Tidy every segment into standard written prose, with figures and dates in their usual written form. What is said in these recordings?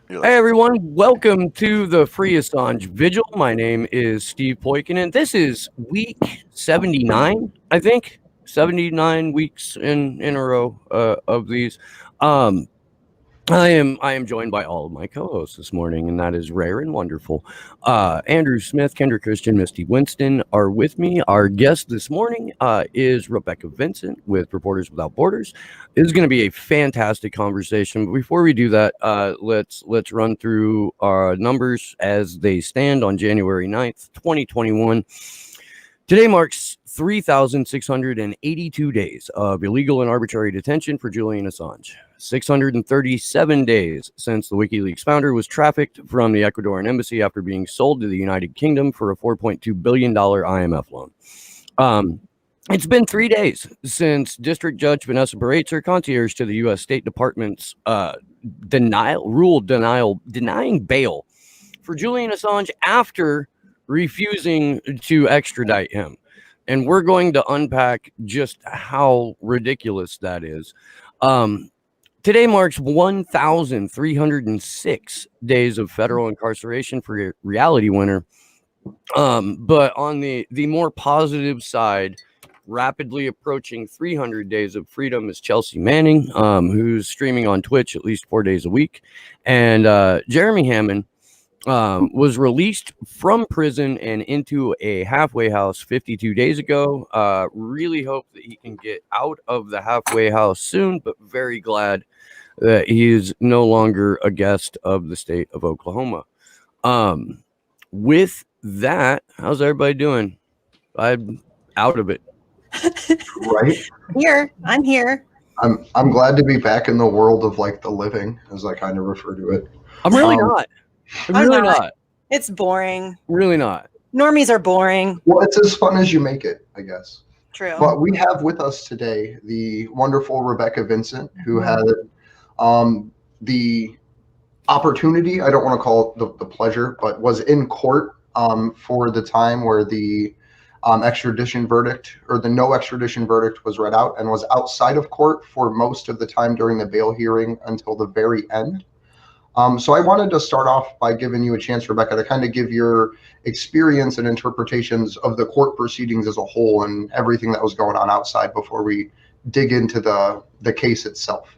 Hey everyone, welcome to the Free Assange Vigil. My name is Steve Poikinen. This is week 79, I think. 79 weeks in a row of these. I am joined by all of my co-hosts this morning, and that is rare and wonderful. Andrew Smith, Kendra Christian, Misty Winston are with me. Our guest this morning is Rebecca Vincent with Reporters Without Borders. This is going to be a fantastic conversation. But before we do that, let's run through our numbers as they stand on January 9th, 2021. Today marks 3,682 days of illegal and arbitrary detention for Julian Assange. 637 days since the WikiLeaks founder was trafficked from the Ecuadorian embassy after being sold to the United Kingdom for a $4.2 billion IMF loan. It's been 3 days since District Judge Vanessa Baratzer, concierge to the U.S. State Department's denying bail for Julian Assange after refusing to extradite him. And we're going to unpack just how ridiculous that is. Today marks 1,306 days of federal incarceration for a reality winner. But on the more positive side, rapidly approaching 300 days of freedom is Chelsea Manning, who's streaming on Twitch at least 4 days a week. And Jeremy Hammond was released from prison and into a halfway house 52 days ago. Really hope that he can get out of the halfway house soon, but very glad that he is no longer a guest of the state of Oklahoma. With that, how's everybody doing? I'm out of it. Right? I'm here. I'm glad to be back in the world of like the living, as I kind of refer to it. I'm really not. I'm really not. It's boring. Really not. Normies are boring. Well, it's as fun as you make it, I guess. True. But we have with us today the wonderful Rebecca Vincent, who had the opportunity, I don't want to call it the pleasure, but was in court for the time where the extradition verdict or the no extradition verdict was read out, and was outside of court for most of the time during the bail hearing until the very end. So I wanted to start off by giving you a chance, Rebecca, to kind of give your experience and interpretations of the court proceedings as a whole and everything that was going on outside before we dig into the case itself.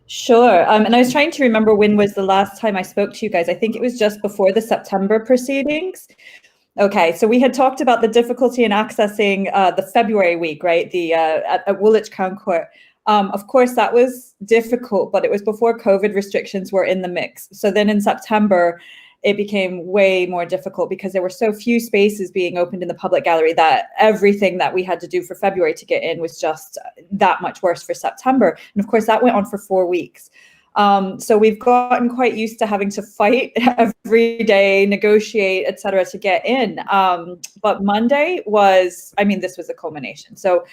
Sure. And I was trying to remember when was the last time I spoke to you guys. I think it was just before the September proceedings. Okay, so we had talked about the difficulty in accessing the February week, right? The at Woolwich Crown Court. Of course, that was difficult, but it was before COVID restrictions were in the mix. So then in September, it became way more difficult because there were so few spaces being opened in the public gallery that everything that we had to do for February to get in was just that much worse for September. And of course, that went on for 4 weeks. So we've gotten quite used to having to fight every day, negotiate, etc., to get in. But Monday was, this was a culmination. So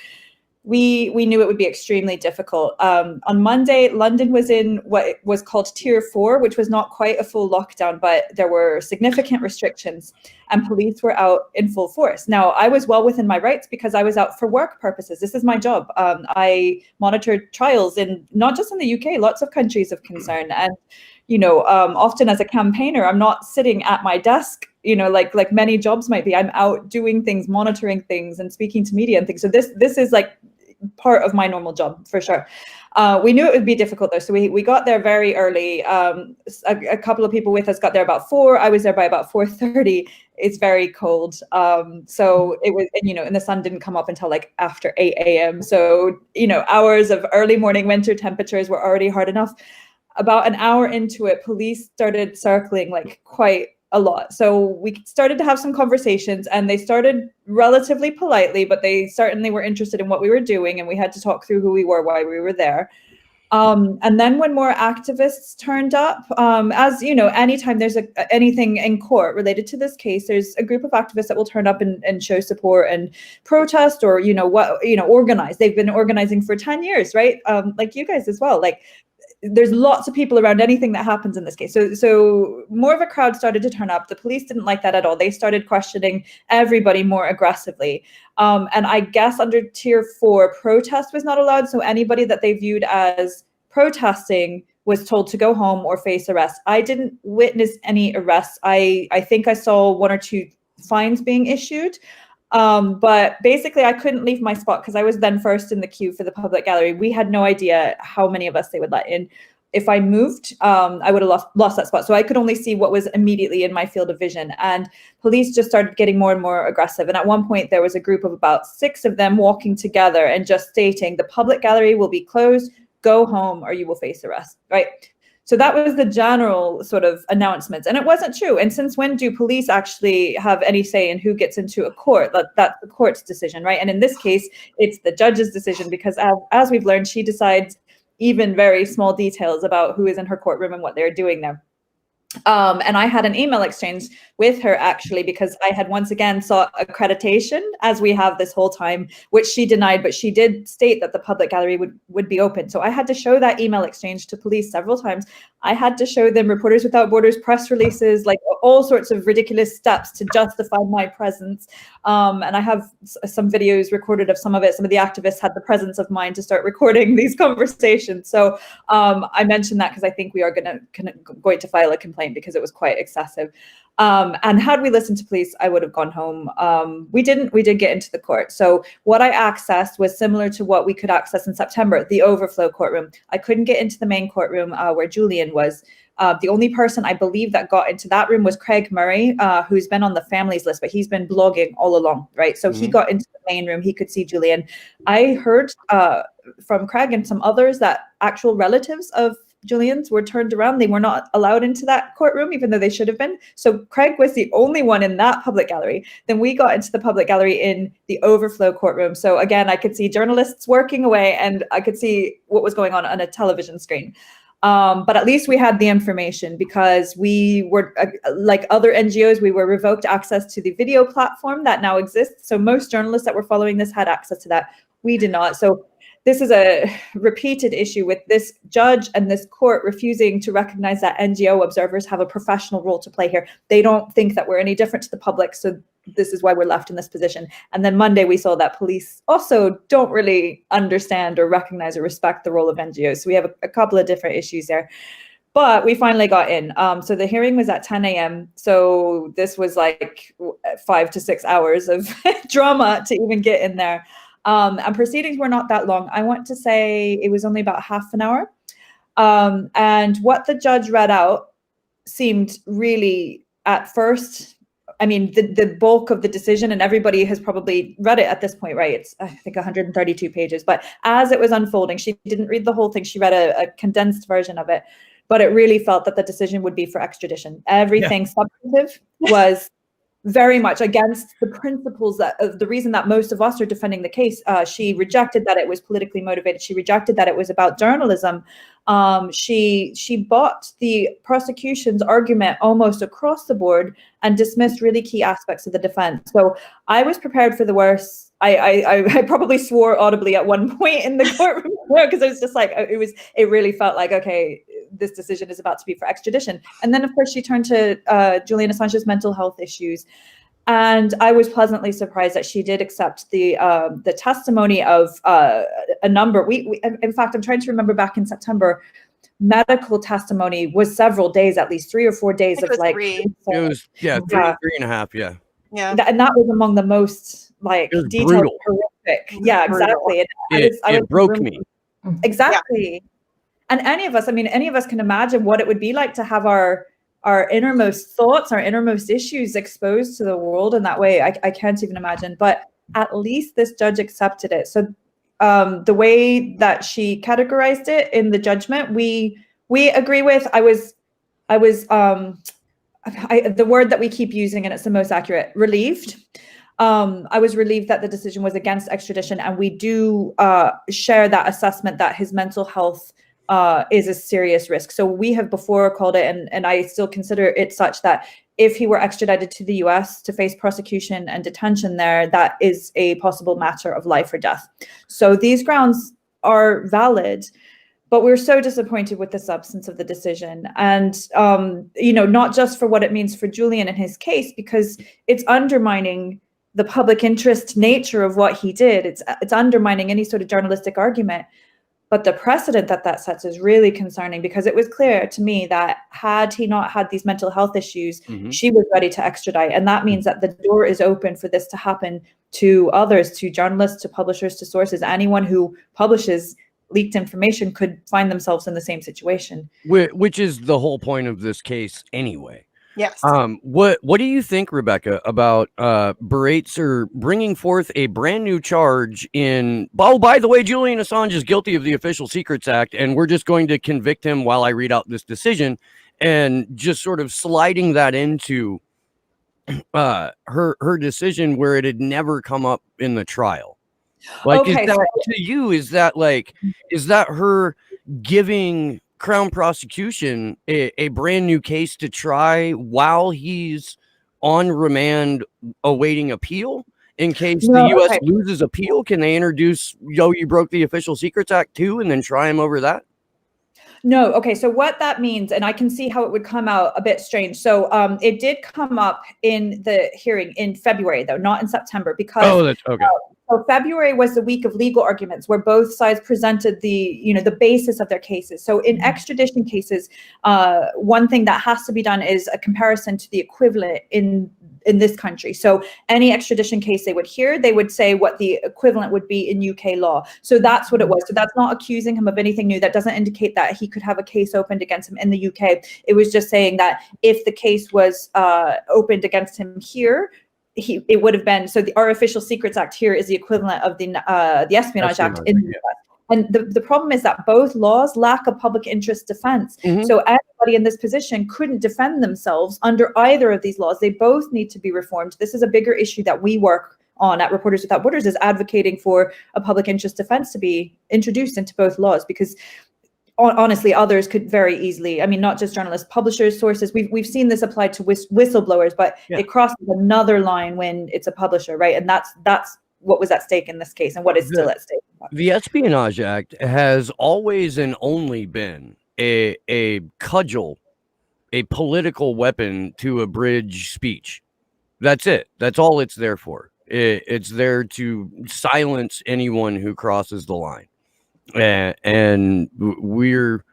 we knew it would be extremely difficult. On Monday, London was in what was called Tier 4, which was not quite a full lockdown, but there were significant restrictions and police were out in full force. Now, I was well within my rights because I was out for work purposes. This is my job. I monitored trials in not just in the UK, lots of countries of concern. And, often as a campaigner, I'm not sitting at my desk, like many jobs might be. I'm out doing things, monitoring things and speaking to media and things. So this is like part of my normal job for sure. We knew it would be difficult though. So we got there very early. A couple of people with us got there about 4. I was there by about 4:30. It's very cold. So it was, and the sun didn't come up until like after 8 a.m. So, hours of early morning winter temperatures were already hard enough. About an hour into it, police started circling like quite a lot. So we started to have some conversations and they started relatively politely, but they certainly were interested in what we were doing and we had to talk through who we were, why we were there. And then when more activists turned up, as you know, anytime there's anything in court related to this case, there's a group of activists that will turn up and show support and protest or, organize. They've been organizing for 10 years, right? Like you guys as well. Like there's lots of people around anything that happens in this case. So more of a crowd started to turn up. The police didn't like that at all. They started questioning everybody more aggressively. And I guess under Tier 4, protest was not allowed. So anybody that they viewed as protesting was told to go home or face arrest. I didn't witness any arrests. I think I saw 1 or 2 fines being issued. But basically I couldn't leave my spot because I was then first in the queue for the public gallery. We had no idea how many of us they would let in. If I moved, I would have lost that spot. So I could only see what was immediately in my field of vision. And police just started getting more and more aggressive. And at one point there was a group of about 6 of them walking together and just stating the public gallery will be closed, go home or you will face arrest, right? So that was the general sort of announcements, and it wasn't true. And since when do police actually have any say in who gets into a court? That's the court's decision, right? And in this case, it's the judge's decision because as we've learned, she decides even very small details about who is in her courtroom and what they're doing there. And I had an email exchange with her actually because I had once again sought accreditation as we have this whole time, which she denied, but she did state that the public gallery would be open. So I had to show that email exchange to police several times. I had to show them Reporters Without Borders press releases, like all sorts of ridiculous steps to justify my presence. And I have some videos recorded of some of it. Some of the activists had the presence of mind to start recording these conversations. So I mentioned that because I think we are going to file a complaint because it was quite excessive. And had we listened to police, I would have gone home. We didn't. We did get into the court. So what I accessed was similar to what we could access in September, the overflow courtroom. I couldn't get into the main courtroom where Julian was. The only person I believe that got into that room was Craig Murray, who's been on the families list, but he's been blogging all along, right? So he got into the main room. He could see Julian. I heard from Craig and some others that actual relatives of Julian's were turned around. They were not allowed into that courtroom, even though they should have been. So Craig was the only one in that public gallery. Then we got into the public gallery in the overflow courtroom. So again, I could see journalists working away and I could see what was going on a television screen. But at least we had the information because we were, like other NGOs, we were revoked access to the video platform that now exists. So most journalists that were following this had access to that. We did not. So this is a repeated issue with this judge and this court refusing to recognize that NGO observers have a professional role to play here. They don't think that we're any different to the public. So this is why we're left in this position. And then Monday, we saw that police also don't really understand or recognize or respect the role of NGOs. So we have a couple of different issues there. But we finally got in. So the hearing was at 10 a.m. So this was like 5 to 6 hours of drama to even get in there. And proceedings were not that long. I want to say it was only about half an hour. And what the judge read out seemed really, at first, I mean, the bulk of the decision, and everybody has probably read it at this point, right? It's, I think, 132 pages. But as it was unfolding, she didn't read the whole thing. She read a condensed version of it. But it really felt that the decision would be for extradition. Everything substantive was very much against the principles that the reason that most of us are defending the case. She rejected that it was politically motivated. She rejected that it was about journalism. She bought the prosecution's argument almost across the board and dismissed really key aspects of the defense. So I was prepared for the worst. I probably swore audibly at one point in the courtroom because it was just like, it really felt like, okay, this decision is about to be for extradition. And then, of course, she turned to Julian Assange's mental health issues. And I was pleasantly surprised that she did accept the testimony of a number. We in fact, I'm trying to remember back in September, medical testimony was several days, at least 3 or 4 days of like. It was, three and a half, yeah. Yeah. And that was among the most like detailed, brutal. horrific. Yeah, exactly. It broke me. Exactly. Yeah. And any of us can imagine what it would be like to have our innermost thoughts, our innermost issues exposed to the world in that way. I can't even imagine. But at least this judge accepted it. So the way that she categorized it in the judgment, we agree with. The word that we keep using, and it's the most accurate, relieved. I was relieved that the decision was against extradition, and we do share that assessment that his mental health is a serious risk. So we have before called it, and I still consider it such, that if he were extradited to the US to face prosecution and detention there, that is a possible matter of life or death. So these grounds are valid. But we're so disappointed with the substance of the decision, and not just for what it means for Julian and his case, because it's undermining the public interest nature of what he did. It's undermining any sort of journalistic argument. But the precedent that sets is really concerning, because it was clear to me that had he not had these mental health issues, she was ready to extradite. And that means that the door is open for this to happen to others, to journalists, to publishers, to sources. Anyone who publishes leaked information could find themselves in the same situation. Which is the whole point of this case anyway. Yes. What do you think, Rebecca, about Beratzer bringing forth a brand new charge in, oh, by the way, Julian Assange is guilty of the Official Secrets Act, and we're just going to convict him while I read out this decision, and just sort of sliding that into her decision where it had never come up in the trial? Like, Okay, is that, to you, is that her giving Crown prosecution a brand new case to try while he's on remand awaiting appeal? In case the U.S. loses appeal, can they introduce, you broke the Official Secrets Act too, and then try him over that? No. Okay. So what that means, and I can see how it would come out a bit strange. So it did come up in the hearing in February, though, not in September, because that's okay. So February was the week of legal arguments where both sides presented the basis of their cases. So in extradition cases, one thing that has to be done is a comparison to the equivalent in this country. So any extradition case they would hear, they would say what the equivalent would be in UK law. So that's what it was. So that's not accusing him of anything new. That doesn't indicate that he could have a case opened against him in the UK. It was just saying that if the case was opened against him here, it would have been, so our Official Secrets Act here is the equivalent of the Espionage Act in the US. And the problem is that both laws lack a public interest defense. So anybody in this position couldn't defend themselves under either of these laws. They both need to be reformed. This is a bigger issue that we work on at Reporters Without Borders, is advocating for a public interest defense to be introduced into both laws, because honestly, others could very easily, I mean, not just journalists, publishers, sources, we've seen this applied to whistleblowers, but it crosses another line when it's a publisher, right? And that's what was at stake in this case, and what is still at stake. The Espionage Act has always and only been a cudgel, a political weapon to abridge speech. That's it. That's all it's there for. It's there to silence anyone who crosses the line. And we're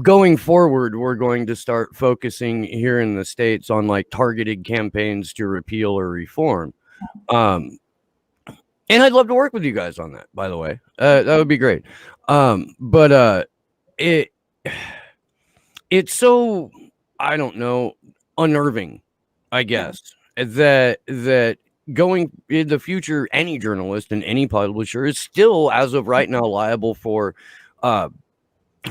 going forward, we're going to start focusing here in the States on like targeted campaigns to repeal or reform. And I'd love to work with you guys on that, by the way. That would be great. But it's so, I don't know, unnerving, I guess, that going in the future, any journalist and any publisher is still, as of right now, liable for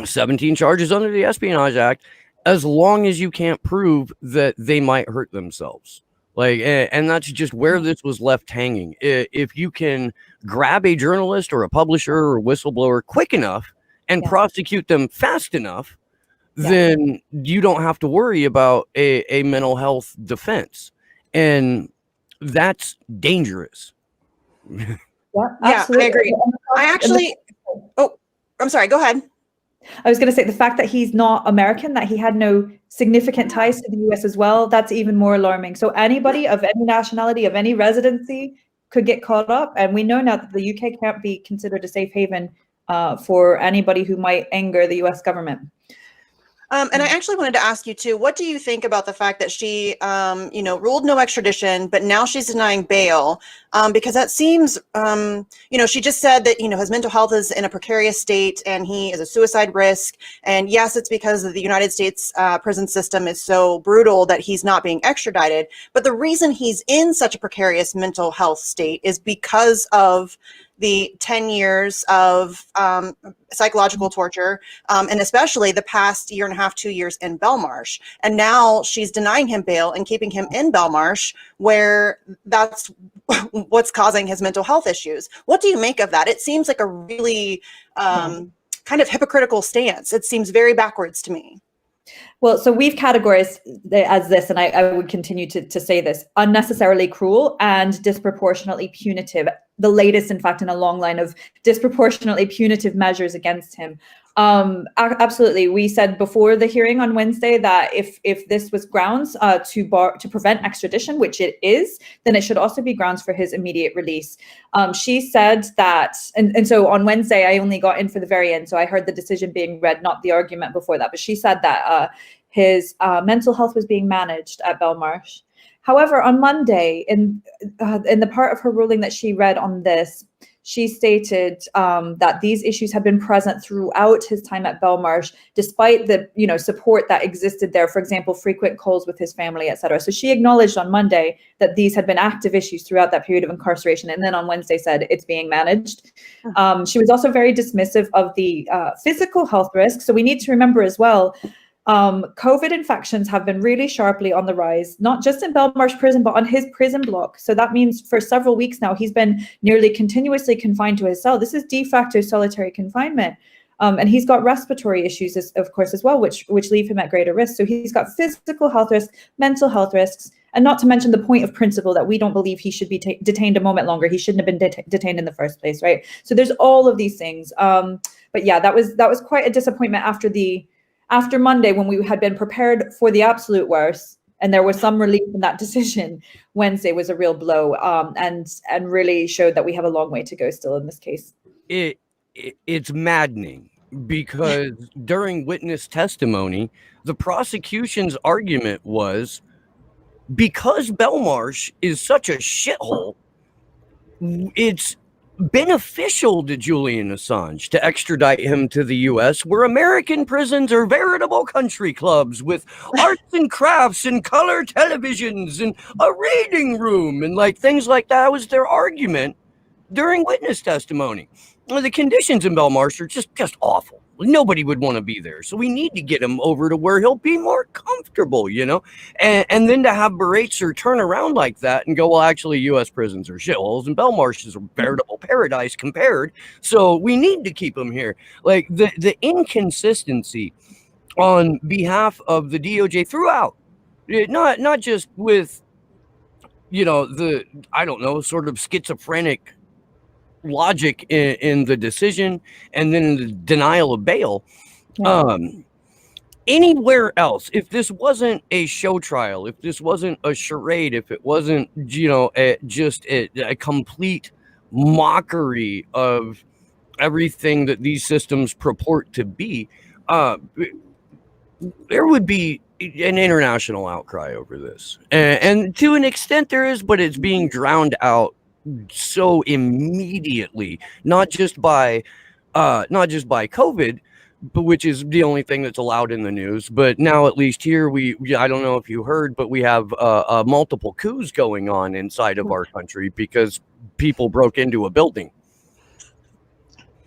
17 charges under the Espionage Act, as long as you can't prove that they might hurt themselves. Like, and that's just where this was left hanging. If you can grab a journalist or a publisher or a whistleblower quick enough and prosecute them fast enough, then you don't have to worry about a mental health defense. And that's dangerous. Yeah, I agree. I'm sorry, go ahead. I was going to say, the fact that he's not American, that he had no significant ties to the US as well, that's even more alarming. So anybody of any nationality, of any residency, could get caught up. And we know now that the UK can't be considered a safe haven for anybody who might anger the US government. And I actually wanted to ask you too, what do you think about the fact that she, ruled no extradition, but now she's denying bail? Because that seems, she just said that, his mental health is in a precarious state and he is a suicide risk. And yes, it's because of the United States prison system is so brutal that he's not being extradited. But the reason he's in such a precarious mental health state is because of the 10 years of psychological torture, and especially the past year and a half, 2 years in Belmarsh. And now she's denying him bail and keeping him in Belmarsh, where that's what's causing his mental health issues. What do you make of that? It seems like a really kind of hypocritical stance. It seems very backwards to me. Well, so we've categorized as this, and I would continue to say this: unnecessarily cruel and disproportionately punitive. The latest, in fact, in a long line of disproportionately punitive measures against him. Absolutely. We said before the hearing on Wednesday that if this was grounds to prevent extradition, which it is, then it should also be grounds for his immediate release. She said that, and so on Wednesday, I only got in for the very end, so I heard the decision being read, not the argument before that. But she said that his mental health was being managed at Belmarsh. However, on Monday, in the part of her ruling that she read on this, she stated that these issues have been present throughout his time at Belmarsh, despite the support that existed there. For example, frequent calls with his family, etc. So she acknowledged on Monday that these had been active issues throughout that period of incarceration, and then on Wednesday said it's being managed. She was also very dismissive of the physical health risks. So we need to remember as well, COVID infections have been really sharply on the rise, not just in Belmarsh prison, but on his prison block. So that means for several weeks now, he's been nearly continuously confined to his cell. This is de facto solitary confinement. And he's got respiratory issues, of course, as well, which leave him at greater risk. So he's got physical health risks, mental health risks, and not to mention the point of principle that we don't believe he should be detained a moment longer. He shouldn't have been detained in the first place, right? So there's all of these things. But yeah, that was quite a disappointment after Monday, when we had been prepared for the absolute worst, and there was some relief in that decision. Wednesday was a real blow, and really showed that we have a long way to go still in this case. It's maddening, because during witness testimony, the prosecution's argument was, because Belmarsh is such a shithole, it's beneficial to Julian Assange to extradite him to the US, where American prisons are veritable country clubs with arts and crafts and color televisions and a reading room and things like that. Was their argument during witness testimony. The conditions in Belmarsh are just awful. Nobody would want to be there. So we need to get him over to where he'll be more comfortable, and then to have Beretzer turn around like that and go, well, actually, U.S. prisons are shitholes and Belmarsh is a veritable paradise compared. So we need to keep him here. The inconsistency on behalf of the DOJ throughout, not just with, the, I don't know, sort of schizophrenic logic in the decision and then in the denial of bail. Anywhere else, if this wasn't a show trial, if this wasn't a charade, if it wasn't just a complete mockery of everything that these systems purport to be, there would be an international outcry over this, and to an extent there is, but it's being drowned out so immediately, not just by COVID, but which is the only thing that's allowed in the news. But now, at least here, I don't know if you heard, but we have multiple coups going on inside of our country because people broke into a building.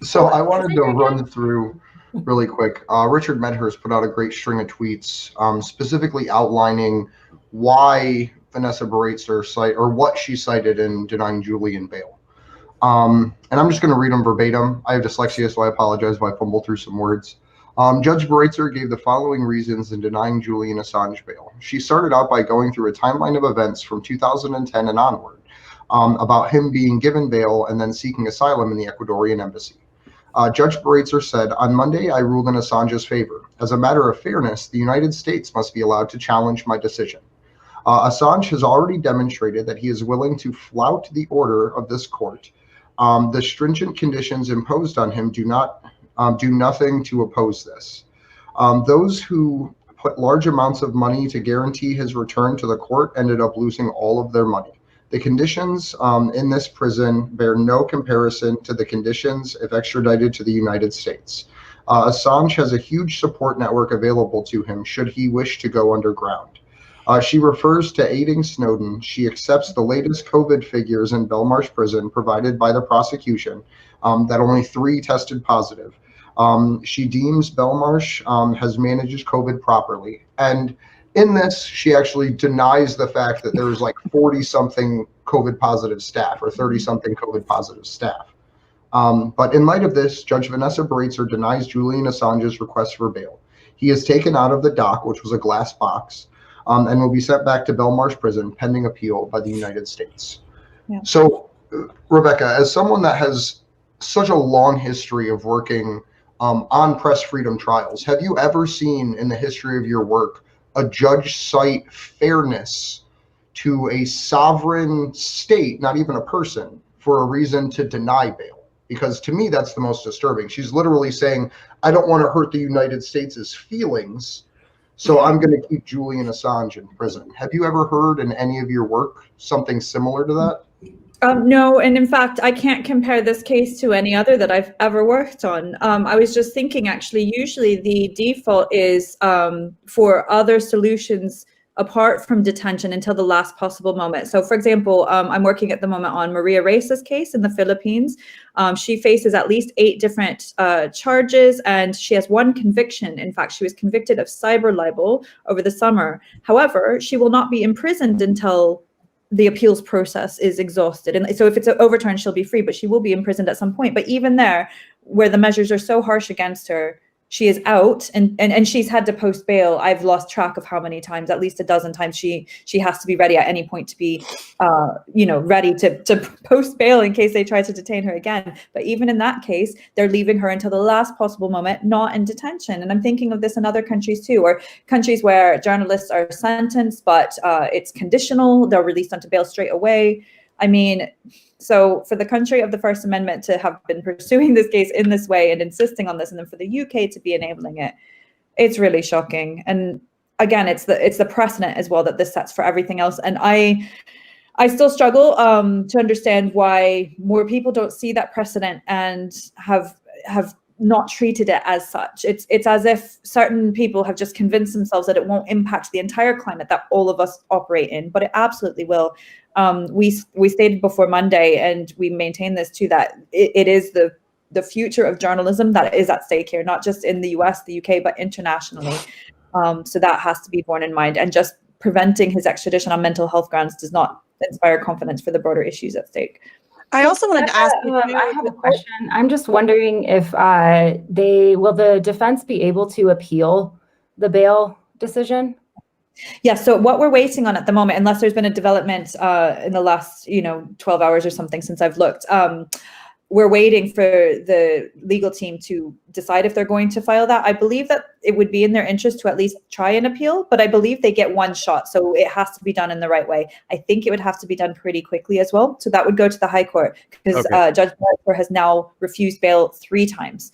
So I wanted to run through really quick. Richard Medhurst put out a great string of tweets, specifically outlining why Vanessa Beretzer what she cited in denying Julian bail. And I'm just going to read them verbatim. I have dyslexia, so I apologize if I fumble through some words. Judge Beretzer gave the following reasons in denying Julian Assange bail. She started out by going through a timeline of events from 2010 and onward about him being given bail and then seeking asylum in the Ecuadorian embassy. Judge Beretzer said, on Monday, I ruled in Assange's favor. As a matter of fairness, the United States must be allowed to challenge my decision. Assange has already demonstrated that he is willing to flout the order of this court. The stringent conditions imposed on him do nothing to oppose this. Those who put large amounts of money to guarantee his return to the court ended up losing all of their money. The conditions in this prison bear no comparison to the conditions if extradited to the United States. Assange has a huge support network available to him should he wish to go underground. She refers to aiding Snowden. She accepts the latest COVID figures in Belmarsh prison provided by the prosecution, that only 3 tested positive. She deems Belmarsh has managed COVID properly. And in this, she actually denies the fact that there's 40-something COVID positive staff or 30-something COVID positive staff. But in light of this, Judge Vanessa Beretzer denies Julian Assange's request for bail. He is taken out of the dock, which was a glass box, and will be sent back to Belmarsh prison pending appeal by the United States. Yeah. So, Rebecca, as someone that has such a long history of working on press freedom trials. Have you ever seen in the history of your work a judge cite fairness to a sovereign state, not even a person, for a reason to deny bail? Because to me, that's the most disturbing. She's literally saying, I don't want to hurt the United States' feelings, so I'm going to keep Julian Assange in prison. Have you ever heard in any of your work something similar to that? No, and in fact, I can't compare this case to any other that I've ever worked on. I was just thinking, actually, usually the default is for other solutions apart from detention until the last possible moment. So, for example, I'm working at the moment on Maria Reza's case in the Philippines. She faces at least 8 different charges, and she has 1 conviction. In fact, she was convicted of cyber libel over the summer. However, she will not be imprisoned until the appeals process is exhausted. And so if it's overturned, she'll be free, but she will be imprisoned at some point. But even there, where the measures are so harsh against her, she is out and she's had to post bail. I've lost track of how many times, at least a dozen times she has to be ready at any point to be, ready to post bail in case they try to detain her again. But even in that case, they're leaving her until the last possible moment, not in detention. And I'm thinking of this in other countries too, or countries where journalists are sentenced, but it's conditional. They're released onto bail straight away. I mean, so for the country of the First Amendment to have been pursuing this case in this way and insisting on this, and then for the UK to be enabling it, it's really shocking. And again, it's the precedent as well that this sets for everything else. And I still struggle to understand why more people don't see that precedent and have not treated it as such. It's as if certain people have just convinced themselves that it won't impact the entire climate that all of us operate in, but it absolutely will. We stated before Monday, and we maintain this too, that it is the future of journalism that is at stake here, not just in the US, the UK, but internationally. So that has to be borne in mind. And just preventing his extradition on mental health grounds does not inspire confidence for the broader issues at stake. I also wanted to ask you, I have a question. I'm just wondering if will the defense be able to appeal the bail decision? Yeah, so what we're waiting on at the moment, unless there's been a development in the last 12 hours or something since I've looked, we're waiting for the legal team to decide if they're going to file that. I believe that it would be in their interest to at least try an appeal, but I believe they get 1 shot, so it has to be done in the right way. I think it would have to be done pretty quickly as well. So that would go to the High Court, because Judge Berg has now refused bail 3 times.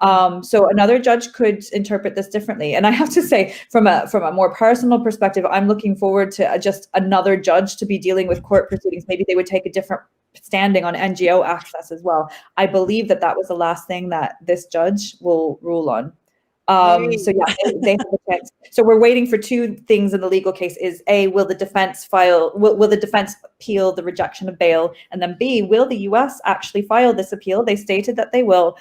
So another judge could interpret this differently. And I have to say, from a more personal perspective, I'm looking forward to just another judge to be dealing with court proceedings. Maybe they would take a different standing on NGO access as well. I believe that was the last thing that this judge will rule on. So yeah, they have a chance. So we're waiting for 2 things in the legal case: is A, will the defense appeal the rejection of bail? And then B, will the US actually file this appeal? They stated that they will.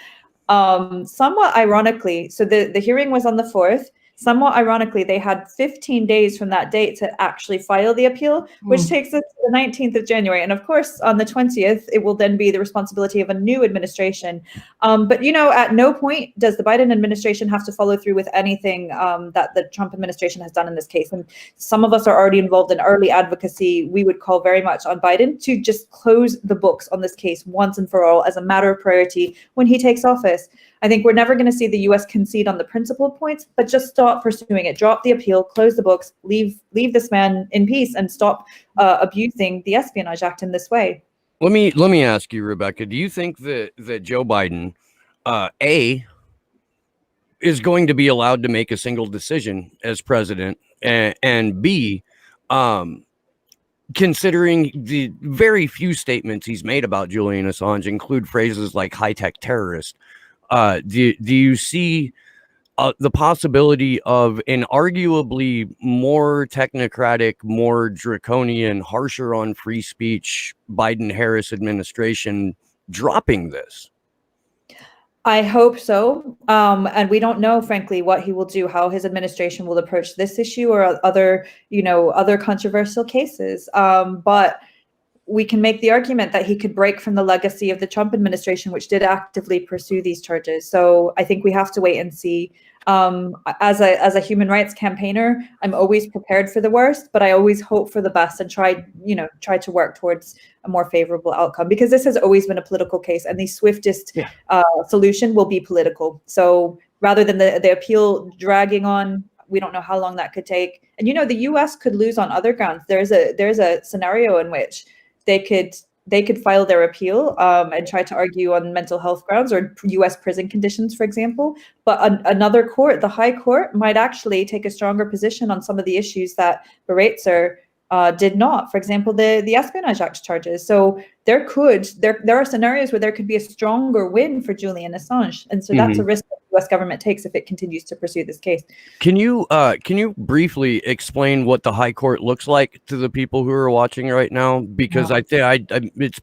Somewhat ironically, so the hearing was on the 4th. Somewhat ironically, they had 15 days from that date to actually file the appeal, which takes us to the 19th of January. And of course, on the 20th, it will then be the responsibility of a new administration. But at no point does the Biden administration have to follow through with anything that the Trump administration has done in this case. And some of us are already involved in early advocacy. We would call very much on Biden to just close the books on this case once and for all as a matter of priority when he takes office. I think we're never going to see the U.S. concede on the principal points, but just stop pursuing it. Drop the appeal, close the books, leave this man in peace, and stop abusing the Espionage Act in this way. Let me ask you, Rebecca. Do you think that Joe Biden, A, is going to be allowed to make a single decision as president, and B, considering the very few statements he's made about Julian Assange include phrases like high-tech terrorist? Do you see the possibility of an arguably more technocratic, more draconian, harsher on free speech Biden-Harris administration dropping this? I hope so. And we don't know, frankly, what he will do, how his administration will approach this issue or other controversial cases. But we can make the argument that he could break from the legacy of the Trump administration, which did actively pursue these charges. So I think we have to wait and see. As a human rights campaigner, I'm always prepared for the worst, but I always hope for the best and try to work towards a more favorable outcome, because this has always been a political case, and the swiftest solution will be political. So rather than the appeal dragging on, we don't know how long that could take. And the US could lose on other grounds. There's a scenario in which they could file their appeal and try to argue on mental health grounds or US prison conditions, for example. But another court, the High Court, might actually take a stronger position on some of the issues that Beretzer did not. For example, the Espionage Act charges. So there are scenarios where there could be a stronger win for Julian Assange. And so that's a risk that the US government takes if it continues to pursue this case. Can you briefly explain what the High Court looks like to the people who are watching right now? Because I think it's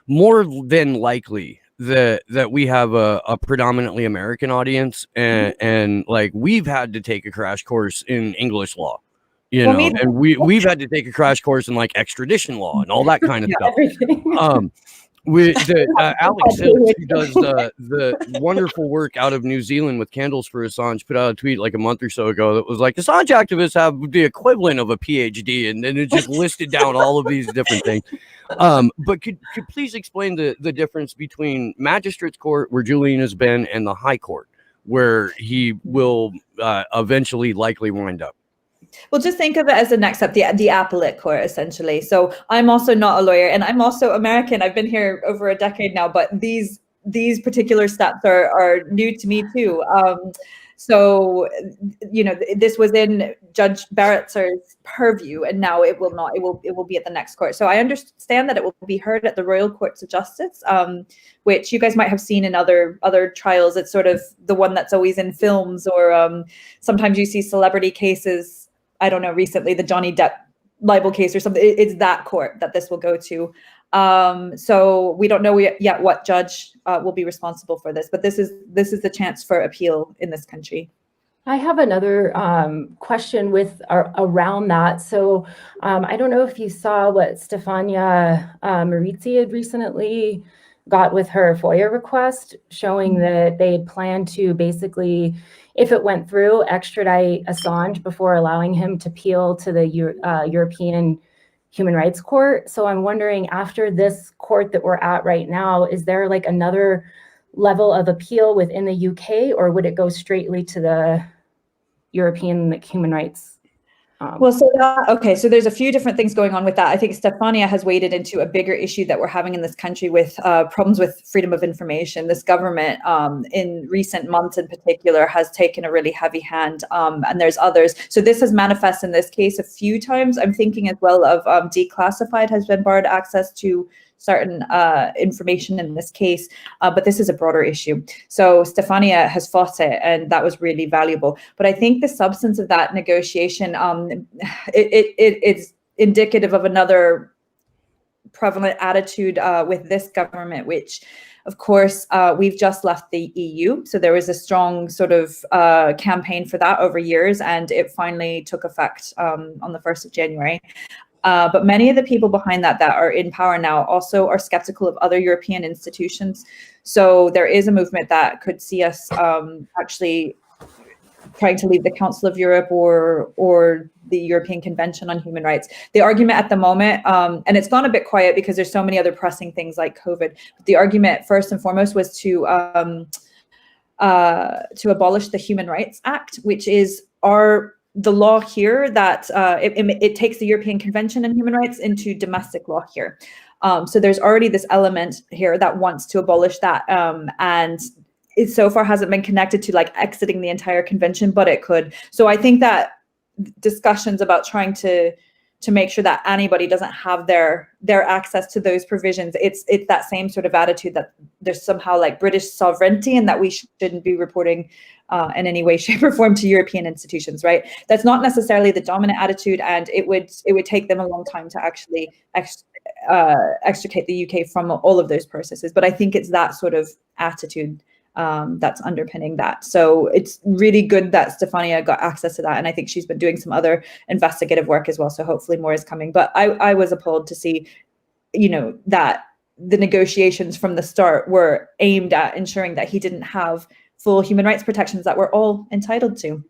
more than likely that we have a predominantly American audience, and like we've had to take a crash course in English law. And we've had to take a crash course in like extradition law and all that kind of stuff. Alex Hill, who does the wonderful work out of New Zealand with Candles for Assange, put out a tweet like a month or so ago that was like, Assange activists have the equivalent of a PhD, and then it just listed down all of these different things. But could please explain the difference between Magistrates Court, where Julian has been, and the High Court, where he will eventually likely wind up? Well, just think of it as the next step, the appellate court, essentially. So I'm also not a lawyer, and I'm also American. I've been here over a decade now, but these particular steps are new to me too. So this was in Judge Beretzer's purview, and now it will not. It will be at the next court. So I understand that it will be heard at the Royal Courts of Justice, which you guys might have seen in other trials. It's sort of the one that's always in films, or sometimes you see celebrity cases. I don't know, recently the Johnny Depp libel case or something. It's that court that this will go to. So we don't know yet what judge will be responsible for this, but this is the chance for appeal in this country. I have another question around that. So I don't know if you saw what Stefania Marizzi had recently got with her FOIA request, showing that they had planned to basically, if it went through, extradite Assange before allowing him to appeal to the European Human Rights Court. So I'm wondering, after this court that we're at right now, is there like another level of appeal within the UK, or would it go straightly to the European Human Rights? So there's a few different things going on with that. I think Stefania has waded into a bigger issue that we're having in this country with problems with freedom of information. This government, in recent months in particular, has taken a really heavy hand, and there's others. So this has manifested in this case a few times. I'm thinking as well of declassified has been barred access to certain information in this case, but this is a broader issue. So Stefania has fought it, and that was really valuable. But I think the substance of that negotiation, it's indicative of another prevalent attitude with this government, which, of course, we've just left the EU. So there was a strong sort of campaign for that over years, and it finally took effect on the 1st of January. But many of the people behind that are in power now also are skeptical of other European institutions. So there is a movement that could see us actually trying to leave the Council of Europe or the European Convention on Human Rights. The argument at the moment, and it's gone a bit quiet because there's so many other pressing things like COVID, but the argument first and foremost was to abolish the Human Rights Act, which is the law here that it takes the European Convention on Human Rights into domestic law here. So there's already this element here that wants to abolish that. And it so far hasn't been connected to like exiting the entire convention, but it could. So I think that discussions about trying to make sure that anybody doesn't have their access to those provisions, it's that same sort of attitude that there's somehow like British sovereignty and that we shouldn't be reporting in any way, shape, or form to European institutions, right? That's not necessarily the dominant attitude, and it would take them a long time to actually extricate the UK from all of those processes. But I think it's that sort of attitude that's underpinning that. So it's really good that Stefania got access to that, and I think she's been doing some other investigative work as well. So hopefully more is coming. But I was appalled to see, that the negotiations from the start were aimed at ensuring that he didn't have full human rights protections that we're all entitled to.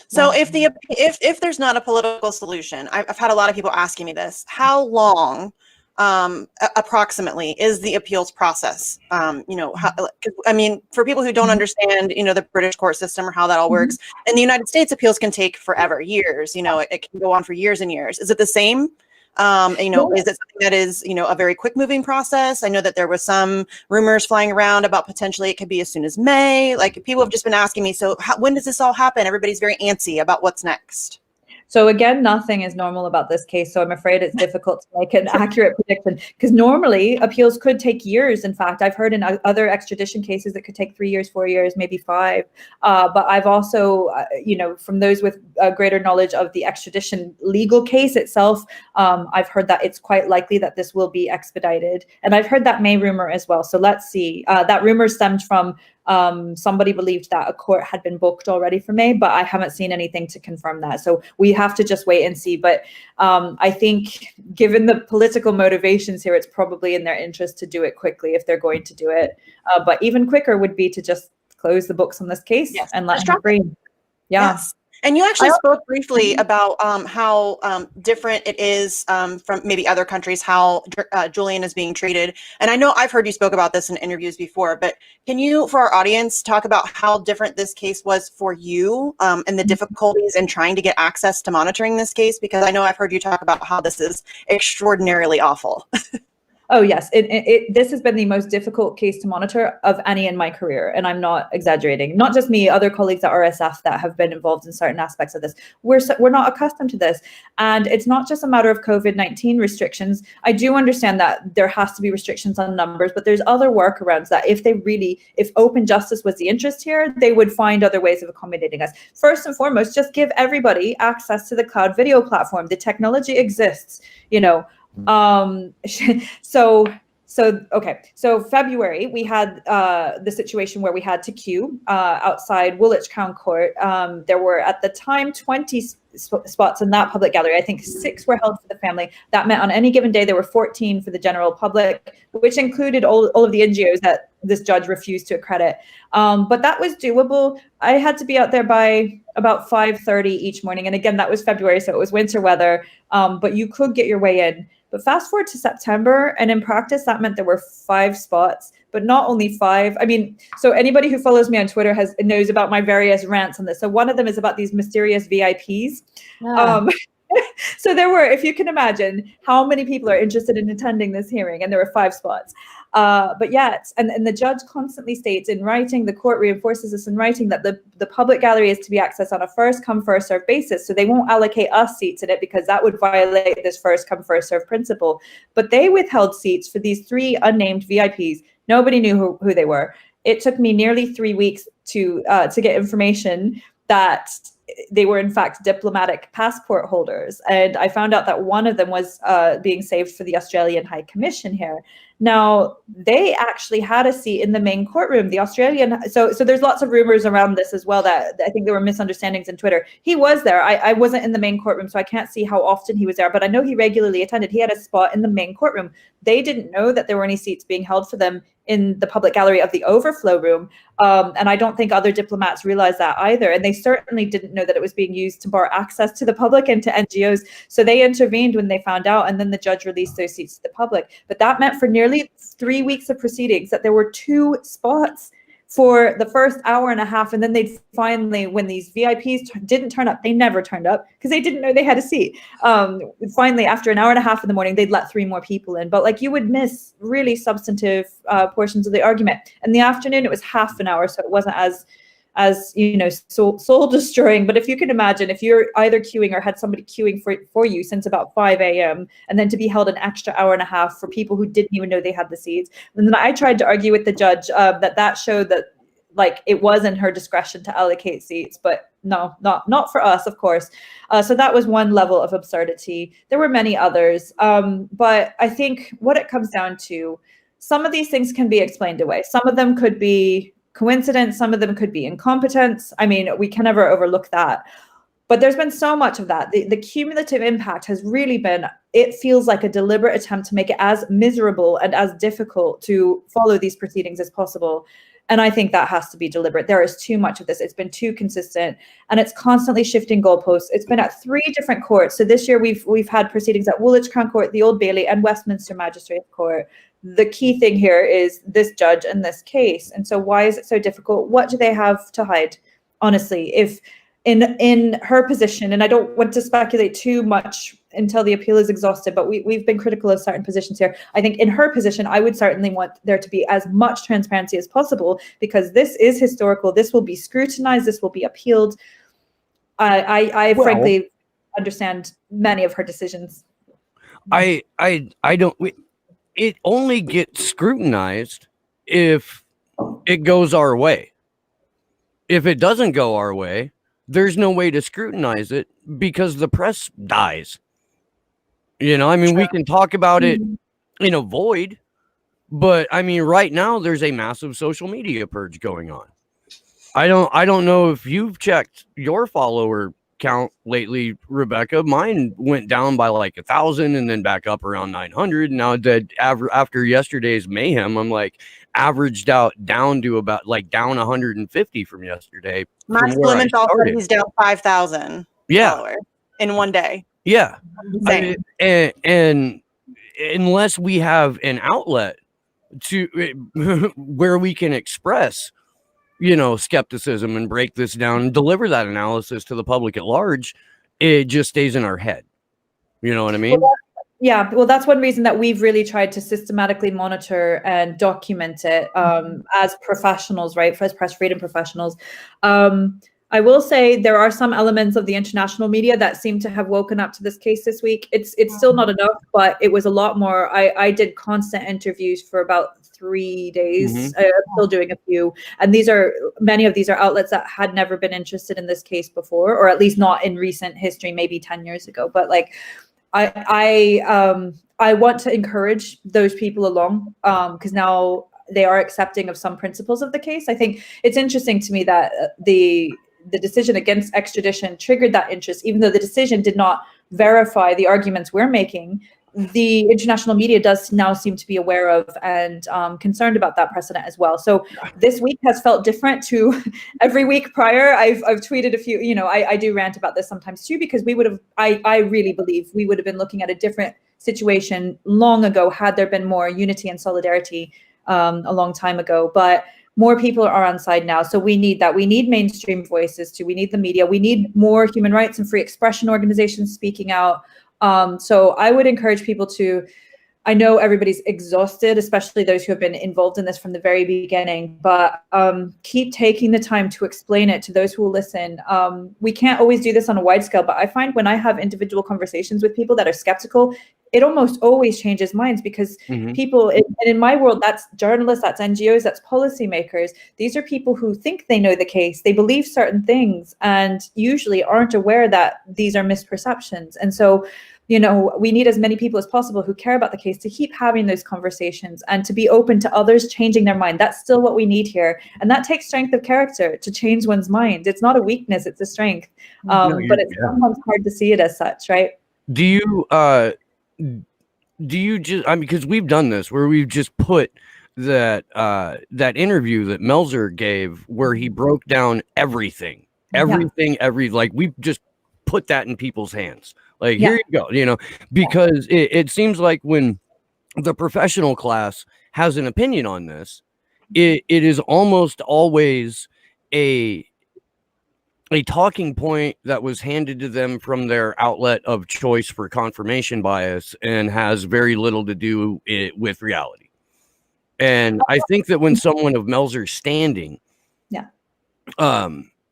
So if there's not a political solution, I've had a lot of people asking me this, how long approximately is the appeals process? I mean, for people who don't understand, the British court system or how that all works, in the United States, appeals can take forever, years, it can go on for years and years. Is it the same? Is it something that is, a very quick moving process? I know that there was some rumors flying around about potentially it could be as soon as May. Like, people have just been asking me, so when does this all happen? Everybody's very antsy about what's next. So again, nothing is normal about this case. So I'm afraid it's difficult to make an accurate prediction, because normally appeals could take years. In fact, I've heard in other extradition cases it could take 3 years, 4 years, maybe 5. But I've also, from those with greater knowledge of the extradition legal case itself, I've heard that it's quite likely that this will be expedited. And I've heard that May rumor as well. So let's see. That rumor stemmed from somebody believed that a court had been booked already for May, but I haven't seen anything to confirm that. So we have to just wait and see. But I think given the political motivations here, it's probably in their interest to do it quickly if they're going to do it. But even quicker would be to just close the books on this case and let him free. Yeah. Yes. And you actually spoke briefly about how different it is from maybe other countries, how Julian is being treated. And I know I've heard you spoke about this in interviews before, but can you, for our audience, talk about how different this case was for you and the difficulties in trying to get access to monitoring this case? Because I know I've heard you talk about how this is extraordinarily awful. Oh, yes. This has been the most difficult case to monitor of any in my career. And I'm not exaggerating. Not just me, other colleagues at RSF that have been involved in certain aspects of this. We're not accustomed to this. And it's not just a matter of COVID-19 restrictions. I do understand that there has to be restrictions on numbers, but there's other workarounds that if open justice was the interest here, they would find other ways of accommodating us. First and foremost, just give everybody access to the cloud video platform. The technology exists, So February, we had the situation where we had to queue outside Woolwich Crown Court. There were at the time 20 spots in that public gallery. I think 6 were held for the family. That meant on any given day, there were 14 for the general public, which included all of the NGOs that this judge refused to accredit. But that was doable. I had to be out there by about 5:30 each morning. And again, that was February, so it was winter weather, but you could get your way in. But fast forward to September, and in practice, that meant there were 5 spots, but not only 5. I mean, so anybody who follows me on Twitter knows about my various rants on this. So one of them is about these mysterious VIPs. Yeah. So there were, if you can imagine, how many people are interested in attending this hearing, and there were 5 spots. But yet, and the judge constantly states in writing, the court reinforces this in writing, that the public gallery is to be accessed on a first come, first served basis. So they won't allocate us seats in it because that would violate this first come, first served principle. But they withheld seats for these 3 unnamed VIPs. Nobody knew who they were. It took me nearly 3 weeks to get information that they were in fact diplomatic passport holders. And I found out that one of them was being saved for the Australian High Commission here. Now, they actually had a seat in the main courtroom. The Australian, so there's lots of rumors around this as well, that I think there were misunderstandings in Twitter. He was there. I wasn't in the main courtroom, so I can't see how often he was there, but I know he regularly attended. He had a spot in the main courtroom. They didn't know that there were any seats being held for them in the public gallery of the overflow room. And I don't think other diplomats realized that either. And they certainly didn't know that it was being used to bar access to the public and to NGOs. So they intervened when they found out, and then the judge released those seats to the public. But that meant for nearly 3 weeks of proceedings that there were 2 spots for the first hour and a half. And then they'd finally, when these VIPs didn't turn up, they never turned up because they didn't know they had a seat. Finally, after an hour and a half in the morning, they'd let 3 more people in. But like, you would miss really substantive portions of the argument. In the afternoon, it was half an hour, so it wasn't as soul destroying. But if you can imagine, if you're either queuing or had somebody queuing for you since about 5 a.m. and then to be held an extra hour and a half for people who didn't even know they had the seats. And then I tried to argue with the judge that showed that, like, it was in her discretion to allocate seats, but no, not for us, of course. So that was one level of absurdity. There were many others. But I think what it comes down to, some of these things can be explained away. Some of them could be coincidence, some of them could be incompetence. I mean, we can never overlook that. But there's been so much of that. The cumulative impact has really been, it feels like a deliberate attempt to make it as miserable and as difficult to follow these proceedings as possible. And I think that has to be deliberate. There is too much of this. It's been too consistent, and it's constantly shifting goalposts. It's been at 3 different courts. So this year we've had proceedings at Woolwich Crown Court, the Old Bailey, and Westminster Magistrates Court. The key thing here is this judge and this case. And so why is it so difficult? What do they have to hide? Honestly, if in her position, and I don't want to speculate too much until the appeal is exhausted, but we've been critical of certain positions here. I think in her position, I would certainly want there to be as much transparency as possible, because this is historical. This will be scrutinized. This will be appealed. I frankly understand many of her decisions. I don't. It only gets scrutinized if it goes our way. If it doesn't go our way, there's no way to scrutinize it because the press dies. You know, I mean, we can talk about it in a void, but I mean, right now there's a massive social media purge going on. I don't know if you've checked your follower count lately, Rebecca. Mine went down by like 1,000 and then back up around 900. Now that after yesterday's mayhem, I'm like averaged out down to about like down 150 from yesterday. Max Blumenthal said he's down 5,000 followers in one day. Yeah. I mean, and unless we have an outlet to where we can express, you know, skepticism and break this down and deliver that analysis to the public at large, it just stays in our head. You know what I mean? Well, that's one reason that we've really tried to systematically monitor and document it as professionals, right? As press freedom professionals. I will say there are some elements of the international media that seem to have woken up to this case this week. It's still not enough, but it was a lot more. I did constant interviews for about 3 days. I'm still doing a few. And many of these are outlets that had never been interested in this case before, or at least not in recent history, maybe 10 years ago. But like, I want to encourage those people along because now they are accepting of some principles of the case. I think it's interesting to me that the decision against extradition triggered that interest, even though the decision did not verify the arguments we're making. The international media does now seem to be aware of and concerned about that precedent as well. So this week has felt different to every week prior. I've tweeted a few, you know, I do rant about this sometimes too, because I really believe we would have been looking at a different situation long ago had there been more unity and solidarity a long time ago. But more people are on side now. So we need that. We need mainstream voices too. We need the media. We need more human rights and free expression organizations speaking out. So I would encourage people to, I know everybody's exhausted, especially those who have been involved in this from the very beginning, but keep taking the time to explain it to those who will listen. We can't always do this on a wide scale, but I find when I have individual conversations with people that are skeptical, it almost always changes minds because people, and in my world, that's journalists, that's NGOs, that's policymakers. These are people who think they know the case, they believe certain things, and usually aren't aware that these are misperceptions. And so, you know, we need as many people as possible who care about the case to keep having those conversations and to be open to others changing their mind. That's still what we need here. And that takes strength of character to change one's mind. It's not a weakness, it's a strength. But it's sometimes hard to see it as such, right? Do you just, I mean, because we've done this where we've just put that interview that Melzer gave where he broke down everything, like we just put that in people's hands. Like, here you go, you know, because it seems like when the professional class has an opinion on this, it is almost always a talking point that was handed to them from their outlet of choice for confirmation bias and has very little to do with reality. And I think that when someone of Melzer's standing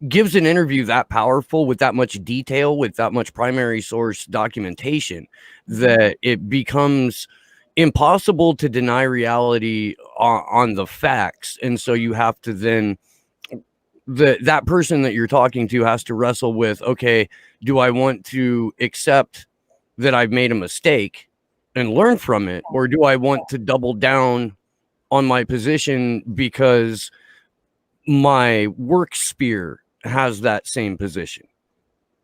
gives an interview that powerful with that much detail, with that much primary source documentation, that it becomes impossible to deny reality on the facts. And so you have to then, that person that you're talking to has to wrestle with, okay, do I want to accept that I've made a mistake and learn from it? Or do I want to double down on my position because my work sphere has that same position?